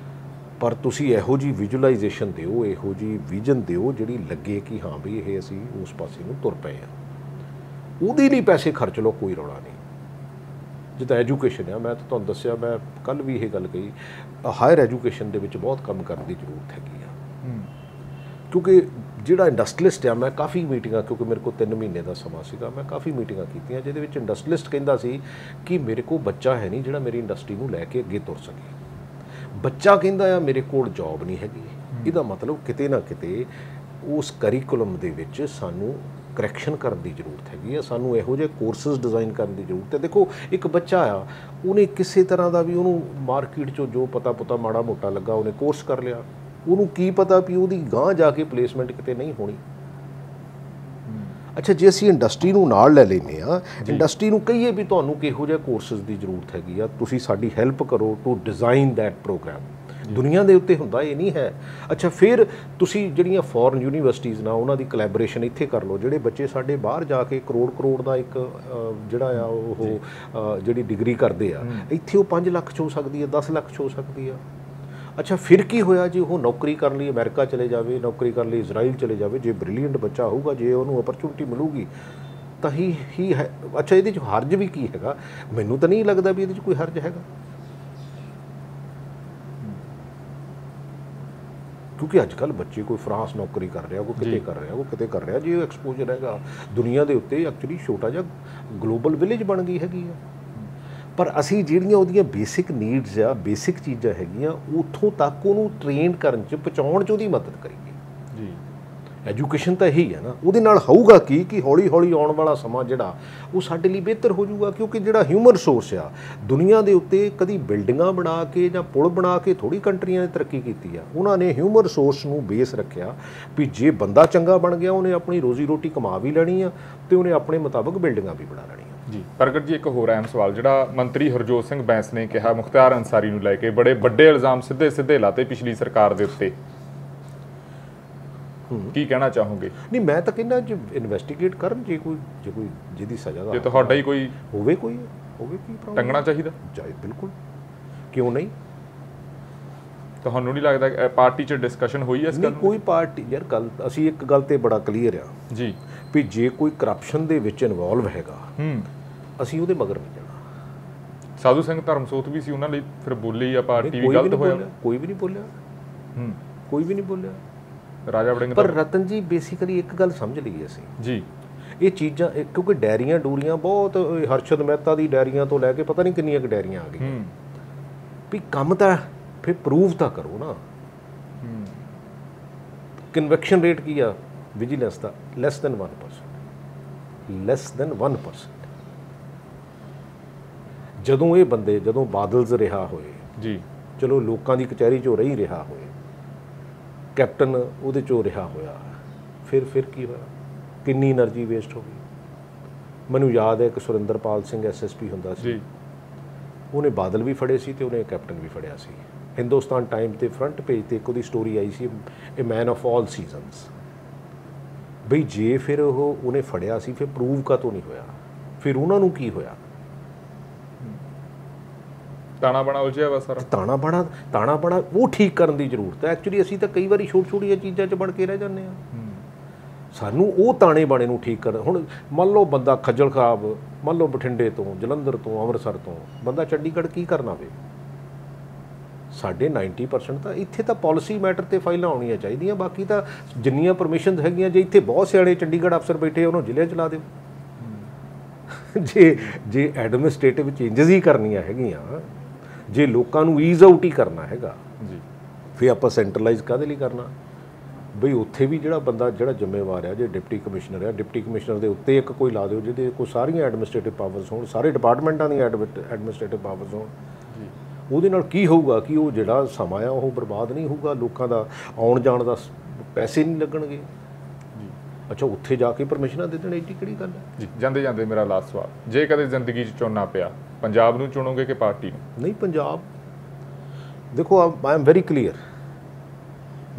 Speaker 2: ਪਰ ਤੁਸੀਂ ਇਹੋ ਜਿਹੀ ਵਿਜ਼ੂਅਲਾਈਜੇਸ਼ਨ ਦਿਓ, ਇਹੋ ਜਿਹੀ ਵਿਜ਼ਨ ਦਿਓ ਜਿਹੜੀ ਲੱਗੇ ਕਿ ਹਾਂ ਵੀ ਇਹ ਅਸੀਂ ਉਸ ਪਾਸੇ ਨੂੰ ਤੁਰ ਪਏ ਹਾਂ। ਉਹਦੇ ਲਈ ਪੈਸੇ ਖਰਚ ਲਓ, ਕੋਈ ਰੌਲਾ ਨਹੀਂ। ਜਿੱਦਾਂ ਐਜੂਕੇਸ਼ਨ ਆ, ਮੈਂ ਤਾਂ ਤੁਹਾਨੂੰ ਦੱਸਿਆ, ਮੈਂ ਕੱਲ੍ਹ ਵੀ ਇਹ ਗੱਲ ਕਹੀ, ਹਾਇਰ ਐਜੂਕੇਸ਼ਨ ਦੇ ਵਿੱਚ ਬਹੁਤ ਕੰਮ ਕਰਨ ਦੀ ਜ਼ਰੂਰਤ ਹੈਗੀ ਆ। ਕਿਉਂਕਿ ਜਿਹੜਾ ਇੰਡਸਟਰੀਲਿਸਟ ਆ, ਮੈਂ ਕਾਫੀ ਮੀਟਿੰਗਾਂ, ਕਿਉਂਕਿ ਮੇਰੇ ਕੋਲ 3 ਮਹੀਨੇ ਦਾ ਸਮਾਂ ਸੀਗਾ, ਮੈਂ ਕਾਫੀ ਮੀਟਿੰਗਾਂ ਕੀਤੀਆਂ ਜਿਹਦੇ ਵਿੱਚ ਇੰਡਸਟਰੀਲਿਸਟ ਕਹਿੰਦਾ ਸੀ ਕਿ ਮੇਰੇ ਕੋਲ ਬੱਚਾ ਹੈ ਨਹੀਂ ਜਿਹੜਾ ਮੇਰੀ ਇੰਡਸਟਰੀ ਨੂੰ ਲੈ ਕੇ ਅੱਗੇ ਤੁਰ ਸਕੇ। ਬੱਚਾ ਕਹਿੰਦਾ ਆ ਮੇਰੇ ਕੋਲ ਜੌਬ ਨਹੀਂ ਹੈਗੀ। ਇਹਦਾ ਮਤਲਬ ਕਿਤੇ ਨਾ ਕਿਤੇ ਉਸ ਕਰਿਕੂਲਮ ਦੇ ਵਿੱਚ ਸਾਨੂੰ ਕਰੈਕਸ਼ਨ ਕਰਨ ਦੀ ਜ਼ਰੂਰਤ ਹੈਗੀ ਆ, ਸਾਨੂੰ ਇਹੋ ਜਿਹੇ ਕੋਰਸਿਸ ਡਿਜ਼ਾਈਨ ਕਰਨ ਦੀ ਜ਼ਰੂਰਤ ਹੈ। ਦੇਖੋ, ਇੱਕ ਬੱਚਾ ਆ, ਉਹਨੇ ਕਿਸੇ ਤਰ੍ਹਾਂ ਦਾ ਵੀ, ਉਹਨੂੰ ਮਾਰਕੀਟ 'ਚੋਂ ਜੋ ਪਤਾ ਮਾੜਾ ਮੋਟਾ ਲੱਗਾ ਉਹਨੇ ਕੋਰਸ ਕਰ ਲਿਆ, ਉਹਨੂੰ ਕੀ ਪਤਾ ਵੀ ਉਹਦੀ ਗਾਂਹ ਜਾ ਕੇ ਪਲੇਸਮੈਂਟ ਕਿਤੇ ਨਹੀਂ ਹੋਣੀ। ਅੱਛਾ, ਜੇ ਅਸੀਂ ਇੰਡਸਟਰੀ ਨੂੰ ਨਾਲ ਲੈ ਲੈਂਦੇ ਹਾਂ, ਇੰਡਸਟਰੀ ਨੂੰ ਕਹੀਏ ਵੀ ਤੁਹਾਨੂੰ ਕਿਹੋ ਜਿਹੇ ਕੋਰਸਿਸ ਦੀ ਜ਼ਰੂਰਤ ਹੈਗੀ ਆ, ਤੁਸੀਂ ਸਾਡੀ ਹੈਲਪ ਕਰੋ ਟੂ ਡਿਜ਼ਾਈਨ ਦੈਟ ਪ੍ਰੋਗਰਾਮ। ਦੁਨੀਆ ਦੇ ਉੱਤੇ ਹੁੰਦਾ, ਇਹ ਨਹੀਂ ਹੈ। ਅੱਛਾ, ਫਿਰ ਤੁਸੀਂ ਜਿਹੜੀਆਂ ਫੋਰਨ ਯੂਨੀਵਰਸਿਟੀਜ਼ ਨਾਲ ਉਹਨਾਂ ਦੀ ਕੋਲੈਬੋਰੇਸ਼ਨ ਇੱਥੇ ਕਰ ਲਓ। ਜਿਹੜੇ ਬੱਚੇ ਸਾਡੇ ਬਾਹਰ ਜਾ ਕੇ ਕਰੋੜ ਦਾ ਇੱਕ ਜਿਹੜਾ ਆ ਉਹ ਜਿਹੜੀ ਡਿਗਰੀ ਕਰਦੇ ਆ, ਇੱਥੇ ਉਹ 5 ਲੱਖ 'ਚ ਹੋ ਸਕਦੀ ਹੈ, 10 ਲੱਖ 'ਚ ਹੋ ਸਕਦੀ ਆ। ਅੱਛਾ, ਫਿਰ ਕੀ ਹੋਇਆ ਜੇ ਉਹ ਨੌਕਰੀ ਕਰਨ ਲਈ ਅਮਰੀਕਾ ਚਲੇ ਜਾਵੇ, ਨੌਕਰੀ ਕਰਨ ਲਈ ਇਜ਼ਰਾਈਲ ਚਲੇ ਜਾਵੇ? ਜੇ ਬ੍ਰਿਲੀਅੰਟ ਬੱਚਾ ਹੋਊਗਾ, ਜੇ ਉਹਨੂੰ ਅਪਰਚੁਨਿਟੀ ਮਿਲੂਗੀ ਤਾਂ ਹੀ ਹੈ। ਅੱਛਾ, ਇਹਦੇ 'ਚ ਹਰਜ ਵੀ ਕੀ ਹੈਗਾ? ਮੈਨੂੰ ਤਾਂ ਨਹੀਂ ਲੱਗਦਾ ਵੀ ਇਹਦੇ 'ਚ ਕੋਈ ਹਰਜ ਹੈਗਾ, ਕਿਉਂਕਿ ਅੱਜ ਕੱਲ੍ਹ ਬੱਚੇ ਕੋਈ ਫਰਾਂਸ ਨੌਕਰੀ ਕਰ ਰਿਹਾ, ਕੋਈ ਕਿਤੇ ਕਰ ਰਿਹਾ, ਕੋਈ ਕਿਤੇ ਕਰ ਰਿਹਾ। ਜੇ ਉਹ ਐਕਸਪੋਜਰ ਹੈਗਾ ਦੁਨੀਆ ਦੇ ਉੱਤੇ, ਐਕਚੁਅਲੀ ਛੋਟਾ ਜਿਹਾ ਗਲੋਬਲ ਵਿਲੇਜ ਬਣ ਗਈ ਹੈਗੀ ਆ। ਪਰ ਅਸੀਂ ਜਿਹੜੀਆਂ ਉਹਦੀਆਂ ਬੇਸਿਕ ਨੀਡਸ ਆ, ਬੇਸਿਕ ਚੀਜ਼ਾਂ ਹੈਗੀਆਂ, ਉੱਥੋਂ ਤੱਕ ਉਹਨੂੰ ਟ੍ਰੇਨ ਕਰਨ 'ਚ, ਪਹੁੰਚਾਉਣ 'ਚ ਉਹਦੀ ਮਦਦ ਕਰੀਏ। ਜੀ,
Speaker 1: ਐਜੂਕੇਸ਼ਨ ਤਾਂ ਇਹੀ ਹੈ ਨਾ। ਉਹਦੇ ਨਾਲ ਹੋਊਗਾ ਕਿ ਹੌਲੀ ਹੌਲੀ ਆਉਣ ਵਾਲਾ ਸਮਾਂ ਜਿਹੜਾ ਉਹ ਸਾਡੇ ਲਈ ਬਿਹਤਰ ਹੋ ਜਾਊਗਾ, ਕਿਉਂਕਿ ਜਿਹੜਾ ਹਿਊਮਨ ਰਿਸੋਰਸ ਆ ਦੁਨੀਆ ਦੇ ਉੱਤੇ ਕਦੀ ਬਿਲਡਿੰਗਾਂ ਬਣਾ ਕੇ ਜਾਂ ਪੁਲ ਬਣਾ ਕੇ ਥੋੜ੍ਹੀ ਕੰਟਰੀਆਂ ਨੇ ਤਰੱਕੀ ਕੀਤੀ ਆ। ਉਹਨਾਂ ਨੇ ਹਿਊਮਨ ਰਿਸੋਰਸ ਨੂੰ ਬੇਸ ਰੱਖਿਆ ਵੀ ਜੇ ਬੰਦਾ ਚੰਗਾ ਬਣ ਗਿਆ ਉਹਨੇ ਆਪਣੀ ਰੋਜ਼ੀ ਰੋਟੀ ਕਮਾ ਵੀ ਲੈਣੀ ਆ ਤੇ ਉਹਨੇ ਆਪਣੇ ਮੁਤਾਬਕ ਬਿਲਡਿੰਗਾਂ ਵੀ ਬਣਾ ਲੈਣੀਆਂ।
Speaker 2: ਜੀ ਪ੍ਰਗਟ ਜੀ, ਇੱਕ ਹੋਰ ਅਹਿਮ ਸਵਾਲ ਜਿਹੜਾ ਮੰਤਰੀ ਹਰਜੋਤ ਸਿੰਘ ਬੈਂਸ ਨੇ ਕਿਹਾ ਮੁਖਤਾਰ ਅੰਸਾਰੀ ਨੂੰ ਲੈ ਕੇ ਬੜੇ ਵੱਡੇ ਇਲਜ਼ਾਮ ਸਿੱਧੇ ਲਾਤੇ ਪਿਛਲੀ ਸਰਕਾਰ ਦੇ ਉੱਤੇ, ਕੀ ਕਹਿਣਾ ਚਾਹੋਗੇ?
Speaker 1: ਨਹੀਂ, ਮੈਂ ਤਾਂ ਕਹਿੰਦਾ ਜੇ ਇਨਵੈਸਟੀਗੇਟ ਕਰਨ, ਜੇ ਕੋਈ ਜਿਹਦੀ ਸਜ਼ਾ ਦਾ
Speaker 2: ਜੇ ਤੁਹਾਡਾ ਹੀ ਕੋਈ
Speaker 1: ਹੋਵੇ ਕੀ ਪ੍ਰੋਬਲਮ,
Speaker 2: ਟੰਗਣਾ ਚਾਹੀਦਾ
Speaker 1: ਬਿਲਕੁਲ, ਕਿਉਂ ਨਹੀਂ?
Speaker 2: ਤੁਹਾਨੂੰ ਨਹੀਂ ਲੱਗਦਾ ਪਾਰਟੀ 'ਚ ਡਿਸਕਸ਼ਨ ਹੋਈ ਹੈ ਇਸ ਗੱਲ?
Speaker 1: ਕੋਈ ਪਾਰਟੀ ਯਾਰ, ਗੱਲ ਅਸੀਂ ਇੱਕ ਗੱਲ ਤੇ ਬੜਾ ਕਲੀਅਰ ਆ
Speaker 2: ਜੀ
Speaker 1: ਵੀ ਜੇ ਕੋਈ ਕਰਪਸ਼ਨ ਦੇ ਵਿੱਚ ਇਨਵੋਲਵ ਹੈਗਾ ਅਸੀਂ ਉਹਦੇ ਮਗਰ ਨਹੀਂ ਜਾਣਾ।
Speaker 2: ਸਾਧੂ ਸਿੰਘ ਧਰਮਸੋਤ ਵੀ ਸੀ, ਉਹਨਾਂ ਲਈ ਫਿਰ ਬੋਲੀ ਆ ਪਾਰਟੀ ਵੀ ਗਲਤ ਹੋਇਆ?
Speaker 1: ਕੋਈ ਵੀ ਨਹੀਂ ਬੋਲਿਆ, ਕੋਈ ਵੀ ਨਹੀਂ ਬੋਲਿਆ।
Speaker 2: ਰਾਜਾ ਵੜਿੰਗ
Speaker 1: ਪਰ ਰਤਨ ਜੀ ਬੇਸਿਕਲੀ ਇੱਕ ਗੱਲ ਸਮਝ ਲਈਏ ਅਸੀਂ
Speaker 2: ਜੀ,
Speaker 1: ਇਹ ਚੀਜ਼ਾਂ ਕਿਉਂਕਿ ਡੈਰੀਆਂ ਡੂਰੀਆਂ ਬਹੁਤ, ਹਰਸ਼ਦ ਮਹਿਤਾ ਦੀ ਡੈਰੀਆਂ ਤੋਂ ਲੈ ਕੇ ਪਤਾ ਨਹੀਂ ਕਿੰਨੀਆਂ ਕੁ ਡੈਰੀਆਂ ਆ ਗਈਆਂ ਵੀ ਕੰਮ ਤਾਂ ਫਿਰ ਪ੍ਰੂਵ ਤਾਂ ਕਰੋ ਨਾ। ਕਨਵੈਕਸ਼ਨ ਰੇਟ ਕੀ ਆ ਵਿਜੀਲੈਂਸ ਦਾ? Less than 1%। ਜਦੋਂ ਇਹ ਬੰਦੇ, ਜਦੋਂ ਬਾਦਲਜ਼ ਰਿਹਾ ਹੋਏ
Speaker 2: ਜੀ, ਚਲੋ
Speaker 1: ਲੋਕਾਂ ਦੀ ਕਚਹਿਰੀ 'ਚੋਂ ਰਹੀ ਰਿਹਾ ਹੋਏ, ਕੈਪਟਨ ਉਹਦੇ 'ਚੋਂ ਰਿਹਾ ਹੋਇਆ, ਫਿਰ ਕੀ ਹੋਇਆ? ਕਿੰਨੀ એનર્ਜੀ ਵੇਸਟ ਹੋ ਗਈ। ਮੈਨੂੰ ਯਾਦ ਹੈ ਕਿ ਸੁਰਿੰਦਰਪਾਲ ਸਿੰਘ SSP ਹੁੰਦਾ ਸੀ, ਉਹਨੇ ਬਾਦਲ ਵੀ ਫੜੇ ਸੀ ਤੇ ਉਹਨੇ ਕੈਪਟਨ ਵੀ ਫੜਿਆ ਸੀ। ਹਿੰਦੁਸਤਾਨ ਟਾਈਮ ਤੇ ਫਰੰਟ ਪੇਜ ਤੇ ਇੱਕ ਉਹਦੀ story I C, A man of all seasons. ਬਈ ਜੇ ਫਿਰ ਉਹਨੇ ਫੜਿਆ ਸੀ, ਫਿਰ ਪ੍ਰੂਵ ਕਾਹਤੋਂ ਨਹੀਂ ਹੋਇਆ? ਫਿਰ ਉਹਨਾਂ ਨੂੰ ਕੀ ਹੋਇਆ?
Speaker 2: ਤਾਣਾ ਬਾਣਾ ਉਲਝਿਆ ਵਾ ਸਾਰਾ।
Speaker 1: ਤਾਣਾ ਬਾਣਾ ਉਹ ਠੀਕ ਕਰਨ ਦੀ ਜ਼ਰੂਰਤ ਹੈ। ਐਕਚੁਅਲੀ ਅਸੀਂ ਤਾਂ ਕਈ ਵਾਰੀ ਛੋਟੀਆਂ ਚੀਜ਼ਾਂ 'ਚ ਬਣ ਕੇ ਰਹਿ ਜਾਂਦੇ ਹਾਂ। ਸਾਨੂੰ ਉਹ ਤਾਣੇ ਬਾਣੇ ਨੂੰ ਠੀਕ ਕਰਨ। ਹੁਣ ਮੰਨ ਲਓ ਬੰਦਾ ਖੱਜਲ ਖਰਾਬ, ਮੰਨ ਲਓ ਬਠਿੰਡੇ ਤੋਂ, ਜਲੰਧਰ ਤੋਂ, ਅੰਮ੍ਰਿਤਸਰ ਤੋਂ ਬੰਦਾ ਚੰਡੀਗੜ੍ਹ ਕੀ ਕਰਨਾ ਵੇ? ਸਾਡੇ 90% ਤਾਂ ਇੱਥੇ ਤਾਂ ਪਾਲਿਸੀ ਮੈਟਰ ਤੇ ਫਾਈਲਾਂ ਆਉਣੀਆਂ ਚਾਹੀਦੀਆਂ। ਬਾਕੀ ਤਾਂ ਜਿੰਨੀਆਂ ਪਰਮਿਸ਼ਨਸ ਹੈਗੀਆਂ, ਜੇ ਇੱਥੇ ਬਹੁਤ ਸਿਆਣੇ ਚੰਡੀਗੜ੍ਹ ਅਫਸਰ ਬੈਠੇ ਉਹਨੂੰ ਜ਼ਿਲ੍ਹੇ 'ਚ ਲਾ ਦਿਓ। ਜੇ ਐਡਮਿਨਿਸਟ੍ਰੇਟਿਵ ਚੇਂਜਸ ਹੀ ਕਰਨੀਆਂ ਹੈਗੀਆਂ, ਜੇ ਲੋਕਾਂ ਨੂੰ ਈਜ਼ ਆਊਟ ਹੀ ਕਰਨਾ ਹੈਗਾ ਜੀ, ਫਿਰ ਆਪਾਂ ਸੈਂਟਰਲਾਈਜ਼ ਕਾਹਦੇ ਲਈ ਕਰਨਾ? ਬਈ ਉੱਥੇ ਵੀ ਜਿਹੜਾ ਬੰਦਾ ਜਿਹੜਾ ਜ਼ਿੰਮੇਵਾਰ ਆ, ਜੇ ਡਿਪਟੀ ਕਮਿਸ਼ਨਰ ਆ, ਡਿਪਟੀ ਕਮਿਸ਼ਨਰ ਦੇ ਉੱਤੇ ਇੱਕ ਕੋਈ ਲਾ ਦਿਓ ਜਿਹਦੇ ਕੋਲ ਸਾਰੀਆਂ ਐਡਮਿਨਿਸਟ੍ਰੇਟਿਵ ਪਾਵਰਸ ਹੋਣ, ਸਾਰੇ ਡਿਪਾਰਟਮੈਂਟਾਂ ਦੀਆਂ ਐਡਮਿਨਿਸਟ੍ਰੇਟਿਵ ਪਾਵਰਸ ਹੋਣ। ਉਹਦੇ ਨਾਲ ਕੀ ਹੋਊਗਾ ਕਿ ਉਹ ਜਿਹੜਾ ਸਮਾਂ ਆ ਉਹ ਬਰਬਾਦ ਨਹੀਂ ਹੋਊਗਾ, ਲੋਕਾਂ ਦਾ ਆਉਣ ਜਾਣ ਦਾ ਪੈਸੇ ਨਹੀਂ ਲੱਗਣਗੇ। ਅੱਛਾ, ਉੱਥੇ ਜਾ ਕੇ ਪਰਮਿਸ਼ਨਾਂ ਦੇ ਦੇਣ ਐਡੀ ਕਿਹੜੀ ਗੱਲ ਹੈ?
Speaker 2: ਜੀ ਜਾਂਦੇ ਮੇਰਾ ਲਾਸਟ ਸਵਾਲ, ਜੇ ਕਦੇ ਜ਼ਿੰਦਗੀ 'ਚ ਚੁਣਨਾ ਪਿਆ, ਪੰਜਾਬ ਨੂੰ ਚੁਣੋਗੇ ਕਿ ਪਾਰਟੀ ਨੂੰ?
Speaker 1: ਨਹੀਂ, ਪੰਜਾਬ ਦੇਖੋ, ਆਈ ਐਮ ਵੈਰੀ ਕਲੀਅਰ,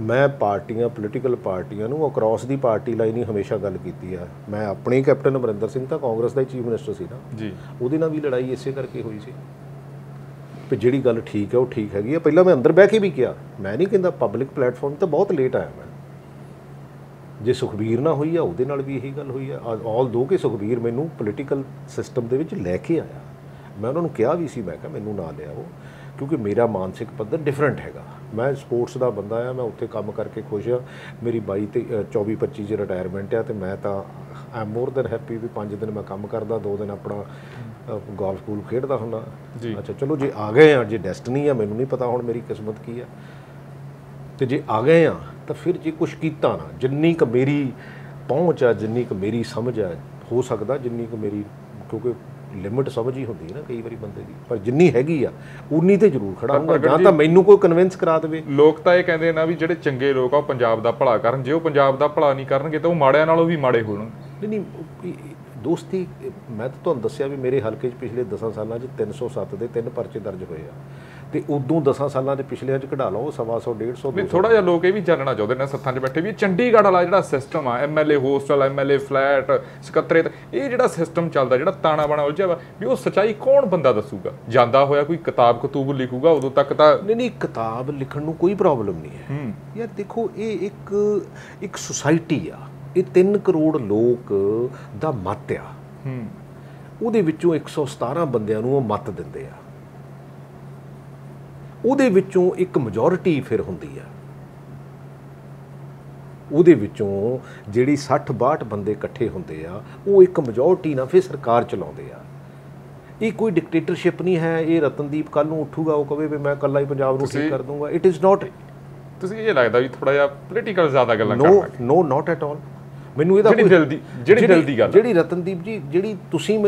Speaker 1: ਮੈਂ ਪਾਰਟੀਆਂ, ਪੋਲੀਟੀਕਲ ਪਾਰਟੀਆਂ ਨੂੰ ਅਕਰੋਸ ਦੀ ਪਾਰਟੀ ਲਾਈਨ ਹੀ ਹਮੇਸ਼ਾ ਗੱਲ ਕੀਤੀ ਆ। ਮੈਂ ਆਪਣੇ ਕੈਪਟਨ ਅਮਰਿੰਦਰ ਸਿੰਘ ਤਾਂ ਕਾਂਗਰਸ ਦਾ ਹੀ ਚੀਫ ਮਿਨਿਸਟਰ ਸੀ ਨਾ ਜੀ, ਉਹਦੇ ਨਾਲ ਵੀ ਲੜਾਈ ਇਸੇ ਕਰਕੇ ਹੋਈ ਸੀ ਵੀ ਜਿਹੜੀ ਗੱਲ ਠੀਕ ਹੈ ਉਹ ਠੀਕ ਹੈਗੀ ਆ। ਪਹਿਲਾਂ ਮੈਂ ਅੰਦਰ ਬਹਿ ਕੇ ਵੀ ਕਿਹਾ, ਮੈਂ ਨਹੀਂ ਕਹਿੰਦਾ ਪਬਲਿਕ ਪਲੇਟਫਾਰਮ ਤਾਂ ਬਹੁਤ ਲੇਟ ਆਇਆ ਮੈਂ। ਜੇ ਸੁਖਬੀਰ ਨਾਲ ਹੋਈ ਆ ਉਹਦੇ ਨਾਲ ਵੀ ਇਹੀ ਗੱਲ ਹੋਈ ਆ। ਆਲ ਦੋ ਕਿ ਸੁਖਬੀਰ ਮੈਨੂੰ ਪੋਲੀਟੀਕਲ ਸਿਸਟਮ ਦੇ ਵਿੱਚ ਲੈ ਕੇ ਆਇਆ, ਮੈਂ ਉਹਨਾਂ ਨੂੰ ਕਿਹਾ ਵੀ ਸੀ, ਮੈਂ ਕਿਹਾ ਮੈਨੂੰ ਨਾ ਲਿਆਓ ਕਿਉਂਕਿ ਮੇਰਾ ਮਾਨਸਿਕ ਪੱਧਰ ਡਿਫਰੈਂਟ ਹੈਗਾ। ਮੈਂ ਸਪੋਰਟਸ ਦਾ ਬੰਦਾ ਆ, ਮੈਂ ਉੱਥੇ ਕੰਮ ਕਰਕੇ ਖੁਸ਼ ਆ। ਮੇਰੀ 24-25 'ਚ ਰਿਟਾਇਰਮੈਂਟ ਆ ਤੇ ਮੈਂ ਤਾਂ I am more than happy ਵੀ 5 ਦਿਨ ਮੈਂ ਕੰਮ ਕਰਦਾ, 2 ਦਿਨ ਆਪਣਾ ਗੋਲਫ ਸਕੂਲ ਖੇਡਦਾ ਹੁੰਦਾ। ਅੱਛਾ ਚਲੋ, ਜੇ ਆ ਗਏ ਆ, ਜੇ ਡੈਸਟਨੀ ਆ, ਮੈਨੂੰ ਨਹੀਂ ਪਤਾ ਹੁਣ ਮੇਰੀ ਕਿਸਮਤ ਕੀ ਆ, ਤੇ ਜੇ ਆ ਗਏ ਆ ਤਾਂ ਫਿਰ ਜੇ ਕੁਛ ਕੀਤਾ ਨਾ, ਜਿੰਨੀ ਕੁ ਮੇਰੀ ਪਹੁੰਚ ਆ, ਜਿੰਨੀ ਕੁ ਮੇਰੀ ਸਮਝ ਆ, ਹੋ ਸਕਦਾ ਜਿੰਨੀ ਕੁ ਮੇਰੀ, ਕਿਉਂਕਿ ਲਿਮਿਟ ਸਮਝ ਹੀ ਹੁੰਦੀ ਨਾ ਕਈ ਵਾਰੀ ਬੰਦੇ ਦੀ, ਪਰ ਜਿੰਨੀ ਹੈਗੀ ਆ ਉਨੀ ਤੇ ਜ਼ਰੂਰ ਖੜਾ ਹੋਊਗਾ। ਜਾਂ ਤਾਂ ਮੈਨੂੰ ਕੋਈ ਕਨਵਿੰਸ ਕਰਾ ਦੇਵੇ। ਲੋਕ ਤਾਂ ਇਹ ਕਹਿੰਦੇ ਨਾ ਵੀ ਜਿਹੜੇ ਚੰਗੇ ਲੋਕ ਆ ਉਹ ਪੰਜਾਬ ਦਾ ਭਲਾ ਕਰਨ, ਜੇ ਉਹ ਪੰਜਾਬ ਦਾ ਭਲਾ ਨਹੀਂ ਕਰਨਗੇ ਤਾਂ ਉਹ ਮਾੜਿਆਂ ਨਾਲੋਂ ਵੀ ਮਾੜੇ ਹੋਣਗੇ। ਨਹੀਂ ਦੋਸਤੀ, ਮੈਂ ਤਾਂ ਤੁਹਾਨੂੰ ਦੱਸਿਆ ਵੀ ਮੇਰੇ ਹਲਕੇ 'ਚ ਪਿਛਲੇ 10 ਸਾਲਾਂ 'ਚ 307 ਦੇ 3 ਪਰਚੇ ਦਰਜ ਹੋਏ ਆ, ਤੇ ਉਦੋਂ 10 ਸਾਲਾਂ ਦੇ ਪਿਛਲਿਆਂ 'ਚ ਕਢਾ ਲਓ 125 150। ਥੋੜਾ ਜਿਹਾ ਲੋਕ ਇਹ ਵੀ ਜਾਣਨਾ ਚਾਹੁੰਦੇ ਨੇ ਸੱਥਾਂ 'ਚ ਬੈਠੇ ਵੀ ਚੰਡੀਗੜ੍ਹ ਵਾਲਾ ਜਿਹੜਾ ਸਿਸਟਮ ਆ, MLA ਹੋਸਟਲ, MLA ਫਲੈਟ, ਸਕੱਤਰੇਤ, ਇਹ ਜਿਹੜਾ ਸਿਸਟਮ ਚੱਲਦਾ, ਜਿਹੜਾ ਤਾਣਾ ਬਾਣਾ ਉਲਝਿਆ ਵਾ, ਵੀ ਉਹ ਸੱਚਾਈ ਕੌਣ ਬੰਦਾ ਦੱਸੂਗਾ? ਜਾਂਦਾ ਹੋਇਆ ਕੋਈ ਕਿਤਾਬ ਕਤੂਬ ਲਿਖੂਗਾ, ਉਦੋਂ ਤੱਕ ਤਾਂ ਨਹੀਂ ਕਿਤਾਬ ਲਿਖਣ ਨੂੰ ਕੋਈ ਪ੍ਰੋਬਲਮ ਨਹੀਂ ਹੈ ਯਾਰ। ਦੇਖੋ, ਇਹ ਇੱਕ ਸੁਸਾਇਟੀ ਆ, ਇਹ 3 ਕਰੋੜ ਲੋਕ ਦਾ ਮਤ ਆ, ਉਹਦੇ ਵਿੱਚੋਂ 117 ਬੰਦਿਆਂ ਨੂੰ ਉਹ ਮਤ ਦਿੰਦੇ ਆ, ਉਹਦੇ ਵਿੱਚੋਂ ਇੱਕ ਮੈਜੋਰਿਟੀ ਫਿਰ ਹੁੰਦੀ ਆ, ਉਹਦੇ ਵਿੱਚੋਂ ਜਿਹੜੀ 60-62 ਬੰਦੇ ਇਕੱਠੇ ਹੁੰਦੇ ਆ, ਉਹ ਇੱਕ ਮੈਜੋਰਿਟੀ ਨਾਲ ਫਿਰ ਸਰਕਾਰ ਚਲਾਉਂਦੇ ਆ। ਇਹ ਕੋਈ ਡਿਕਟੇਟਰਸ਼ਿਪ ਨਹੀਂ ਹੈ। ਇਹ ਰਤਨਦੀਪ ਕੱਲ੍ਹ ਨੂੰ ਉੱਠੂਗਾ, ਉਹ ਕਹੇ ਵੀ ਮੈਂ ਇਕੱਲਾ ਹੀ ਪੰਜਾਬ ਨੂੰ ਠੀਕ ਕਰ ਦੂੰਗਾ। ਇਟ ਇਜ਼ ਨਾਟ
Speaker 2: ਤੁਸੀਂ ਇਹ ਲੱਗਦਾ ਵੀ ਥੋੜਾ ਜਿਹਾ ਪੋਲੀਟੀਕਲ ਜ਼ਿਆਦਾ ਗੱਲਾਂ
Speaker 1: ਨੋ ਨਾਟ ਐਟ ਆਲ। ਮੈਨੂੰ ਇਹਦਾ
Speaker 2: ਜਿਹੜੀ ਦਿਲ ਦੀ ਗੱਲ,
Speaker 1: ਜਿਹੜੀ ਰਤਨਦੀਪ ਜੀ, ਜਿਹੜੀ ਤੁਸੀਂ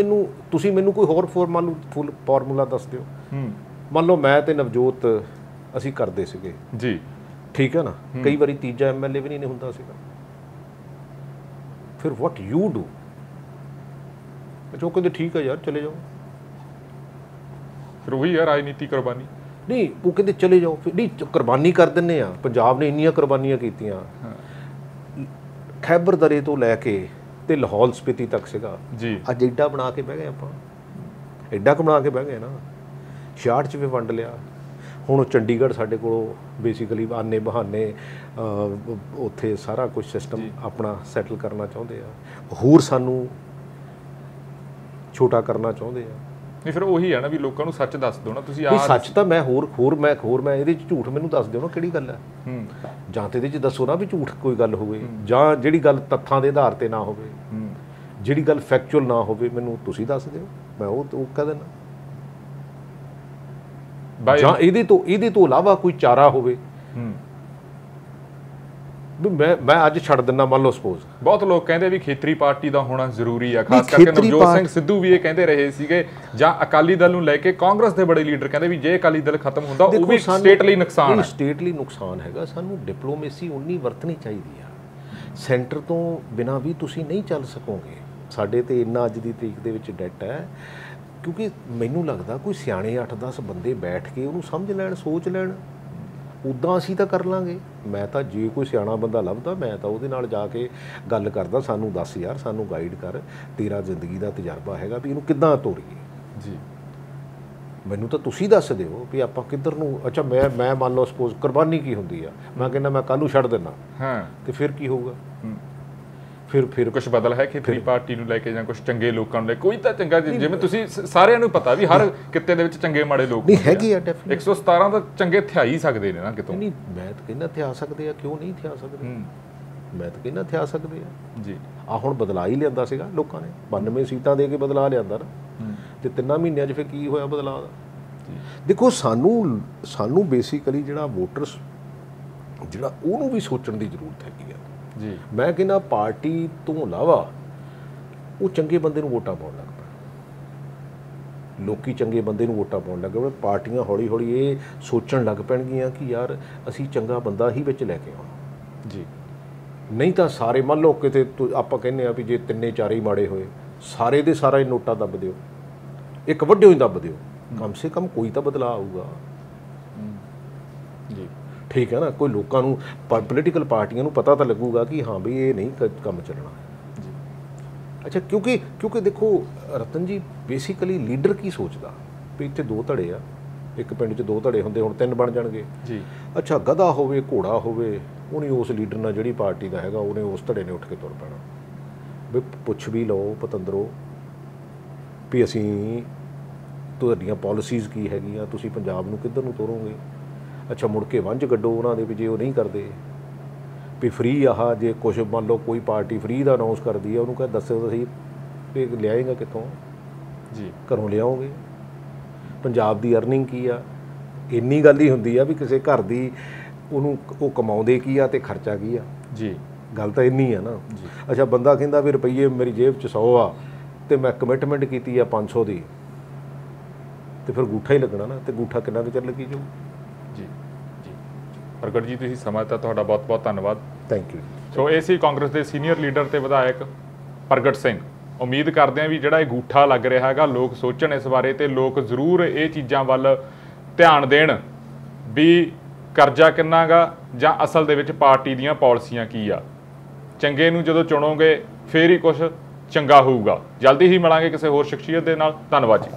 Speaker 1: ਮੈਨੂੰ ਕੋਈ ਹੋਰ ਫਾਰਮੂਲਾ ਦੱਸ ਦਿਓ। ਮੰਨ ਲਓ ਮੈਂ ਤੇ ਨਵਜੋਤ ਅਸੀਂ ਕਰਦੇ ਸੀਗੇ
Speaker 2: ਜੀ, ਠੀਕ
Speaker 1: ਹੈ ਨਾ, ਕਈ ਵਾਰੀ ਤੀਜਾ ਐਮਐਲਏ ਵੀ ਨਹੀਂ ਹੁੰਦਾ ਸੀਗਾ। ਫਿਰ ਵਾਟ ਯੂ ਡੂ? ਜੋ ਕਹਿੰਦੇ ਠੀਕ ਹੈ ਯਾਰ ਚਲੇ ਜਾਓ,
Speaker 2: ਫਿਰ ਉਹੀ ਹੈ ਰਾਜਨੀਤੀ ਕੁਰਬਾਨੀ।
Speaker 1: ਨਹੀਂ, ਉਹ ਕਹਿੰਦੇ ਚਲੇ ਜਾਓ, ਫਿਰ ਨਹੀਂ ਕੁਰਬਾਨੀ ਕਰ ਦਿੰਦੇ ਆ। ਪੰਜਾਬ ਨੇ ਇੰਨੀਆਂ ਕੁਰਬਾਨੀਆਂ ਕੀਤੀਆਂ, ਖੈਬਰ ਦਰੇ ਤੋਂ ਲੈ ਕੇ ਤੇ ਲਾਹੌਲ ਸਪੀਤੀ ਤੱਕ ਸੀਗਾ ਜੀ। ਅੱਜ ਐਡਾ ਬਣਾ ਕੇ ਬਹਿ ਗਏ ਆਪਾਂ, ਐਡਾ ਕੁ ਬਣਾ ਕੇ ਬਹਿ ਗਏ ਨਾ। 66 'ਚ ਵੀ ਵੰਡ ਲਿਆ। ਹੁਣ ਚੰਡੀਗੜ੍ਹ ਸਾਡੇ ਕੋਲੋਂ ਬੇਸਿਕਲੀ ਆਨੇ ਬਹਾਨੇ ਉੱਥੇ ਸਾਰਾ ਕੁਝ ਸਿਸਟਮ ਆਪਣਾ ਸੈਟਲ ਕਰਨਾ ਚਾਹੁੰਦੇ ਆ, ਹੋਰ ਸਾਨੂੰ ਛੋਟਾ ਕਰਨਾ ਚਾਹੁੰਦੇ ਆ।
Speaker 2: ਨਹੀਂ, ਫਿਰ ਉਹੀ ਹੈ ਨਾ ਵੀ ਲੋਕਾਂ ਨੂੰ ਸੱਚ ਦੱਸ ਦਿਓ ਨਾ ਤੁਸੀਂ।
Speaker 1: ਸੱਚ ਤਾਂ ਮੈਂ ਮੈਂ ਇਹਦੇ 'ਚ ਝੂਠ ਮੈਨੂੰ ਦੱਸ ਦਿਓ ਨਾ, ਕਿਹੜੀ ਗੱਲ ਹੈ। ਜਾਂ ਤਾਂ ਇਹਦੇ 'ਚ ਦੱਸੋ ਨਾ ਵੀ ਝੂਠ ਕੋਈ ਗੱਲ ਹੋਵੇ, ਜਾਂ ਜਿਹੜੀ ਗੱਲ ਤੱਥਾਂ ਦੇ ਆਧਾਰ 'ਤੇ ਨਾ ਹੋਵੇ, ਜਿਹੜੀ ਗੱਲ ਫੈਕਚੁਅਲ ਨਾ ਹੋਵੇ, ਮੈਨੂੰ ਤੁਸੀਂ ਦੱਸ ਦਿਓ, ਮੈਂ ਉਹ ਕਹਿ ਦੇਣਾ। ਜਾਂ ਇਹਦੇ ਤੋਂ ਇਲਾਵਾ ਕੋਈ ਚਾਰਾ ਹੋਵੇ ਵੀ ਮੈਂ ਅੱਜ ਛੱਡ ਦਿੰਦਾ। ਮੰਨ ਲਓ ਸਪੋਜ਼
Speaker 2: ਬਹੁਤ ਲੋਕ ਕਹਿੰਦੇ ਵੀ ਖੇਤਰੀ ਪਾਰਟੀ ਦਾ ਹੋਣਾ ਜ਼ਰੂਰੀ ਆ, ਖਾਸ ਕਰਕੇ ਨਵਜੋਤ ਸਿੰਘ ਸਿੱਧੂ ਵੀ ਇਹ ਕਹਿੰਦੇ ਰਹੇ ਸੀਗੇ, ਜਾਂ ਅਕਾਲੀ ਦਲ ਨੂੰ ਲੈ ਕੇ ਕਾਂਗਰਸ ਦੇ ਬੜੇ ਲੀਡਰ ਕਹਿੰਦੇ ਵੀ ਜੇ ਅਕਾਲੀ ਦਲ ਖਤਮ ਹੁੰਦਾ ਉਹ ਵੀ ਸਟੇਟ ਲਈ ਨੁਕਸਾਨ ਹੈ।
Speaker 1: ਸਟੇਟ ਲਈ ਨੁਕਸਾਨ ਹੈਗਾ। ਸਾਨੂੰ ਡਿਪਲੋਮੇਸੀ ਉਨੀ ਵਰਤਣੀ ਚਾਹੀਦੀ ਆ। ਸੈਂਟਰ ਤੋਂ ਬਿਨਾਂ ਵੀ ਤੁਸੀਂ ਨਹੀਂ ਚੱਲ ਸਕੋਗੇ। ਸਾਡੇ ਤੇ ਇੰਨਾ ਅੱਜ ਦੀ ਤਰੀਕ ਦੇ ਵਿੱਚ ਡੈਟ ਹੈ, ਕਿਉਂਕਿ ਮੈਨੂੰ ਲੱਗਦਾ ਕੋਈ ਸਿਆਣੇ 8-10 ਬੰਦੇ ਬੈਠ ਕੇ ਉਹਨੂੰ ਸਮਝ ਲੈਣ, ਸੋਚ ਲੈਣ। ਉੱਦਾਂ ਅਸੀਂ ਤਾਂ ਕਰ ਲਾਂਗੇ। ਮੈਂ ਤਾਂ ਜੇ ਕੋਈ ਸਿਆਣਾ ਬੰਦਾ ਲੱਭਦਾ, ਮੈਂ ਤਾਂ ਉਹਦੇ ਨਾਲ ਜਾ ਕੇ ਗੱਲ ਕਰਦਾ, ਸਾਨੂੰ ਦੱਸ ਯਾਰ, ਸਾਨੂੰ ਗਾਈਡ ਕਰ, ਤੇਰਾ ਜ਼ਿੰਦਗੀ ਦਾ ਤਜਰਬਾ ਹੈਗਾ ਵੀ ਇਹਨੂੰ ਕਿੱਦਾਂ ਤੋਰੀਏ ਜੀ। ਮੈਨੂੰ ਤਾਂ ਤੁਸੀਂ ਦੱਸ ਦਿਓ ਵੀ ਆਪਾਂ ਕਿੱਧਰ ਨੂੰ। ਅੱਛਾ, ਮੈਂ ਮੰਨ ਲਓ ਸਪੋਜ਼ ਕੁਰਬਾਨੀ ਕੀ ਹੁੰਦੀ ਆ, ਮੈਂ ਕਹਿੰਦਾ ਮੈਂ ਕੱਲ੍ਹ ਨੂੰ ਛੱਡ ਦਿੰਦਾ, ਤੇ ਫਿਰ ਕੀ ਹੋਊਗਾ? ਫਿਰ
Speaker 2: ਕੁਝ ਬਦਲ ਹੈ ਖੇਤਰੀ ਪਾਰਟੀ ਨੂੰ ਲੈ ਕੇ, ਜਾਂ ਕੁਝ ਚੰਗੇ ਲੋਕਾਂ ਨੂੰ ਲੈ? ਕੋਈ ਤਾਂ ਚੰਗਾ, ਜਿਵੇਂ ਤੁਸੀਂ ਸਾਰਿਆਂ ਨੂੰ ਪਤਾ ਵੀ ਹਰ ਕਿੱਤੇ ਦੇ ਵਿੱਚ ਚੰਗੇ ਮਾੜੇ ਲੋਕ
Speaker 1: ਨਹੀਂ ਹੈਗੇ ਆ। ਡੈਫੀਨਿਟਲੀ
Speaker 2: 117 ਤਾਂ ਚੰਗੇ ਥਿਆ ਹੀ ਸਕਦੇ ਨੇ ਨਾ ਕਿਤੋਂ।
Speaker 1: ਨਹੀਂ, ਮੈਂ ਤਾਂ ਕਹਿੰਦਾ ਥਿਆ ਸਕਦੇ ਆ, ਕਿਉਂ ਨਹੀਂ ਥਿਆ ਸਕਦੇ? ਮੈਂ ਤਾਂ ਕਹਿੰਦਾ ਥਿਆ ਸਕਦੇ ਆ ਜੀ। ਆ ਹੁਣ ਬਦਲਾ ਹੀ ਲਿਆਂਦਾ ਸੀਗਾ ਲੋਕਾਂ ਨੇ, 92 ਸੀਟਾਂ ਦੇ ਕੇ ਬਦਲਾ ਲਿਆਂਦਾ ਨਾ, ਤੇ 3 ਮਹੀਨਿਆਂ 'ਚ ਫਿਰ ਕੀ ਹੋਇਆ ਬਦਲਾ ਦਾ? ਦੇਖੋ, ਸਾਨੂੰ ਬੇਸਿਕਲੀ ਜਿਹੜਾ ਵੋਟਰਸ ਜਿਹੜਾ ਉਹਨੂੰ ਵੀ ਸੋਚਣ ਦੀ ਜ਼ਰੂਰਤ ਹੈਗੀ ਆ ਜੀ। ਮੈਂ ਕਹਿੰਦਾ ਪਾਰਟੀ ਤੋਂ ਇਲਾਵਾ ਉਹ ਚੰਗੇ ਬੰਦੇ ਨੂੰ ਵੋਟਾਂ ਪਾਉਣ ਲੱਗ ਪਏ। ਲੋਕੀ ਚੰਗੇ ਬੰਦੇ ਨੂੰ ਵੋਟਾਂ ਪਾਉਣ ਲੱਗ ਪਏ। ਪਾਰਟੀਆਂ ਹੌਲੀ ਹੌਲੀ ਇਹ ਸੋਚਣ ਲੱਗ ਪੈਣਗੀਆਂ ਕਿ ਯਾਰ ਅਸੀਂ ਚੰਗਾ ਬੰਦਾ ਹੀ ਵਿੱਚ ਲੈ ਕੇ ਆਉਣਾ ਜੀ। ਨਹੀਂ ਤਾਂ ਸਾਰੇ ਮੰਨ ਲਓ ਕਿਤੇ ਆਪਾਂ ਕਹਿੰਦੇ ਆ ਵੀ ਜੇ 3-4 ਹੀ ਮਾੜੇ ਹੋਏ, ਸਾਰੇ ਦੇ ਸਾਰਾ ਹੀ ਨੋਟਾ ਦੱਬ ਦਿਓ, ਇੱਕ ਵੱਡੇ ਹੀ ਦੱਬ ਦਿਓ, ਕਮ ਸੇ ਕਮ ਕੋਈ ਤਾਂ ਬਦਲਾਅ ਆਊਗਾ ਜੀ। ਠੀਕ ਹੈ ਨਾ? ਕੋਈ ਲੋਕਾਂ ਨੂੰ, ਪੋਲੀਟੀਕਲ ਪਾਰਟੀਆਂ ਨੂੰ ਪਤਾ ਤਾਂ ਲੱਗੂਗਾ ਕਿ ਹਾਂ ਵੀ ਇਹ ਨਹੀਂ ਕੰਮ ਚੱਲਣਾ ਜੀ। ਅੱਛਾ, ਕਿਉਂਕਿ ਦੇਖੋ ਰਤਨ ਜੀ, ਬੇਸਿਕਲੀ ਲੀਡਰ ਕੀ ਸੋਚਦਾ ਵੀ ਇੱਥੇ 2 ਧੜੇ ਆ, ਇੱਕ ਪਿੰਡ 'ਚ 2 ਧੜੇ ਹੁੰਦੇ, ਹੁਣ 3 ਬਣ ਜਾਣਗੇ ਜੀ। ਅੱਛਾ, ਗਧਾ ਹੋਵੇ, ਘੋੜਾ ਹੋਵੇ, ਉਹਨੇ ਉਸ ਲੀਡਰ ਨਾਲ ਜਿਹੜੀ ਪਾਰਟੀ ਦਾ ਹੈਗਾ, ਉਹਨੇ ਉਸ ਧੜੇ ਨੇ ਉੱਠ ਕੇ ਤੁਰ ਪੈਣਾ। ਵੀ ਪੁੱਛ ਵੀ ਲਓ ਪਤੰਦਰੋ ਵੀ ਅਸੀਂ ਤੁਹਾਡੀਆਂ ਪਾਲਿਸੀਜ਼ ਕੀ ਹੈਗੀਆਂ, ਤੁਸੀਂ ਪੰਜਾਬ ਨੂੰ ਕਿੱਧਰ ਨੂੰ ਤੋਰੋਗੇ? ਅੱਛਾ, ਮੁੜ ਕੇ ਵੰਝ ਕੱਢੋ ਉਹਨਾਂ ਦੇ ਵੀ ਜੇ ਉਹ ਨਹੀਂ ਕਰਦੇ ਵੀ ਫ੍ਰੀ ਆਹ, ਜੇ ਕੁਛ ਮੰਨ ਲਓ ਕੋਈ ਪਾਰਟੀ ਫ੍ਰੀ ਦਾ ਅਨਾਊਂਸ ਕਰਦੀ ਹੈ, ਉਹਨੂੰ ਕਹੇ ਦੱਸੋ ਤੁਸੀਂ ਵੀ ਲਿਆਏਗਾ ਕਿੱਥੋਂ ਜੀ? ਘਰੋਂ ਲਿਆਓਗੇ? ਪੰਜਾਬ ਦੀ ਅਰਨਿੰਗ ਕੀ ਆ? ਇੰਨੀ ਗੱਲ ਹੀ ਹੁੰਦੀ ਆ ਵੀ ਕਿਸੇ ਘਰ ਦੀ ਉਹ ਕਮਾਉਂਦੇ ਕੀ ਆ ਤੇ ਖਰਚਾ ਕੀ ਆ ਜੀ। ਗੱਲ ਤਾਂ ਇੰਨੀ ਆ ਨਾ। ਅੱਛਾ, ਬੰਦਾ ਕਹਿੰਦਾ ਵੀ ਰੁਪਈਏ ਮੇਰੀ ਜੇਬ 'ਚ 100 ਆ ਤੇ ਮੈਂ ਕਮਿਟਮੈਂਟ ਕੀਤੀ ਆ 500 ਦੀ, ਤੇ ਫਿਰ ਗੂਠਾ ਹੀ ਲੱਗਣਾ ਨਾ, ਤੇ ਗੂਠਾ ਕਿੰਨਾ ਕੁ ਚਿਰ ਲੱਗੀ ਜਾਊ ਜੀ।
Speaker 2: ਪ੍ਰਗਟ ਜੀ, ਤੁਸੀਂ ਸਮਾਂ ਦਿੱਤਾ, ਤੁਹਾਡਾ ਬਹੁਤ ਬਹੁਤ ਧੰਨਵਾਦ।
Speaker 1: Thank you.
Speaker 2: ਸੋ ਇਹ ਸੀ ਕਾਂਗਰਸ ਦੇ ਸੀਨੀਅਰ ਲੀਡਰ ਤੇ ਵਿਧਾਇਕ ਪ੍ਰਗਟ ਸਿੰਘ। ਉਮੀਦ ਕਰਦੇ ਹਾਂ ਵੀ ਜਿਹੜਾ ਇਹ ਗੂਠਾ ਲੱਗ ਰਿਹਾ ਹੈਗਾ, ਲੋਕ ਸੋਚਣ ਇਸ ਬਾਰੇ, ਤੇ ਲੋਕ ਜ਼ਰੂਰ ਇਹ ਚੀਜ਼ਾਂ ਵੱਲ ਧਿਆਨ ਦੇਣ ਵੀ ਕਰਜ਼ਾ ਕਿੰਨਾ ਗਾ, ਜਾਂ ਅਸਲ ਦੇ ਵਿੱਚ ਪਾਰਟੀ ਦੀਆਂ ਪਾਲਿਸੀਆਂ ਕੀ ਆ। ਚੰਗੇ ਨੂੰ ਜਦੋਂ ਚੁਣੋਗੇ ਫੇਰ ਹੀ ਕੁਝ ਚੰਗਾ ਹੋਊਗਾ। ਜਲਦੀ ਹੀ ਮਿਲਾਂਗੇ ਕਿਸੇ ਹੋਰ ਸ਼ਖਸੀਅਤ ਦੇ ਨਾਲ। ਧੰਨਵਾਦ ਜੀ।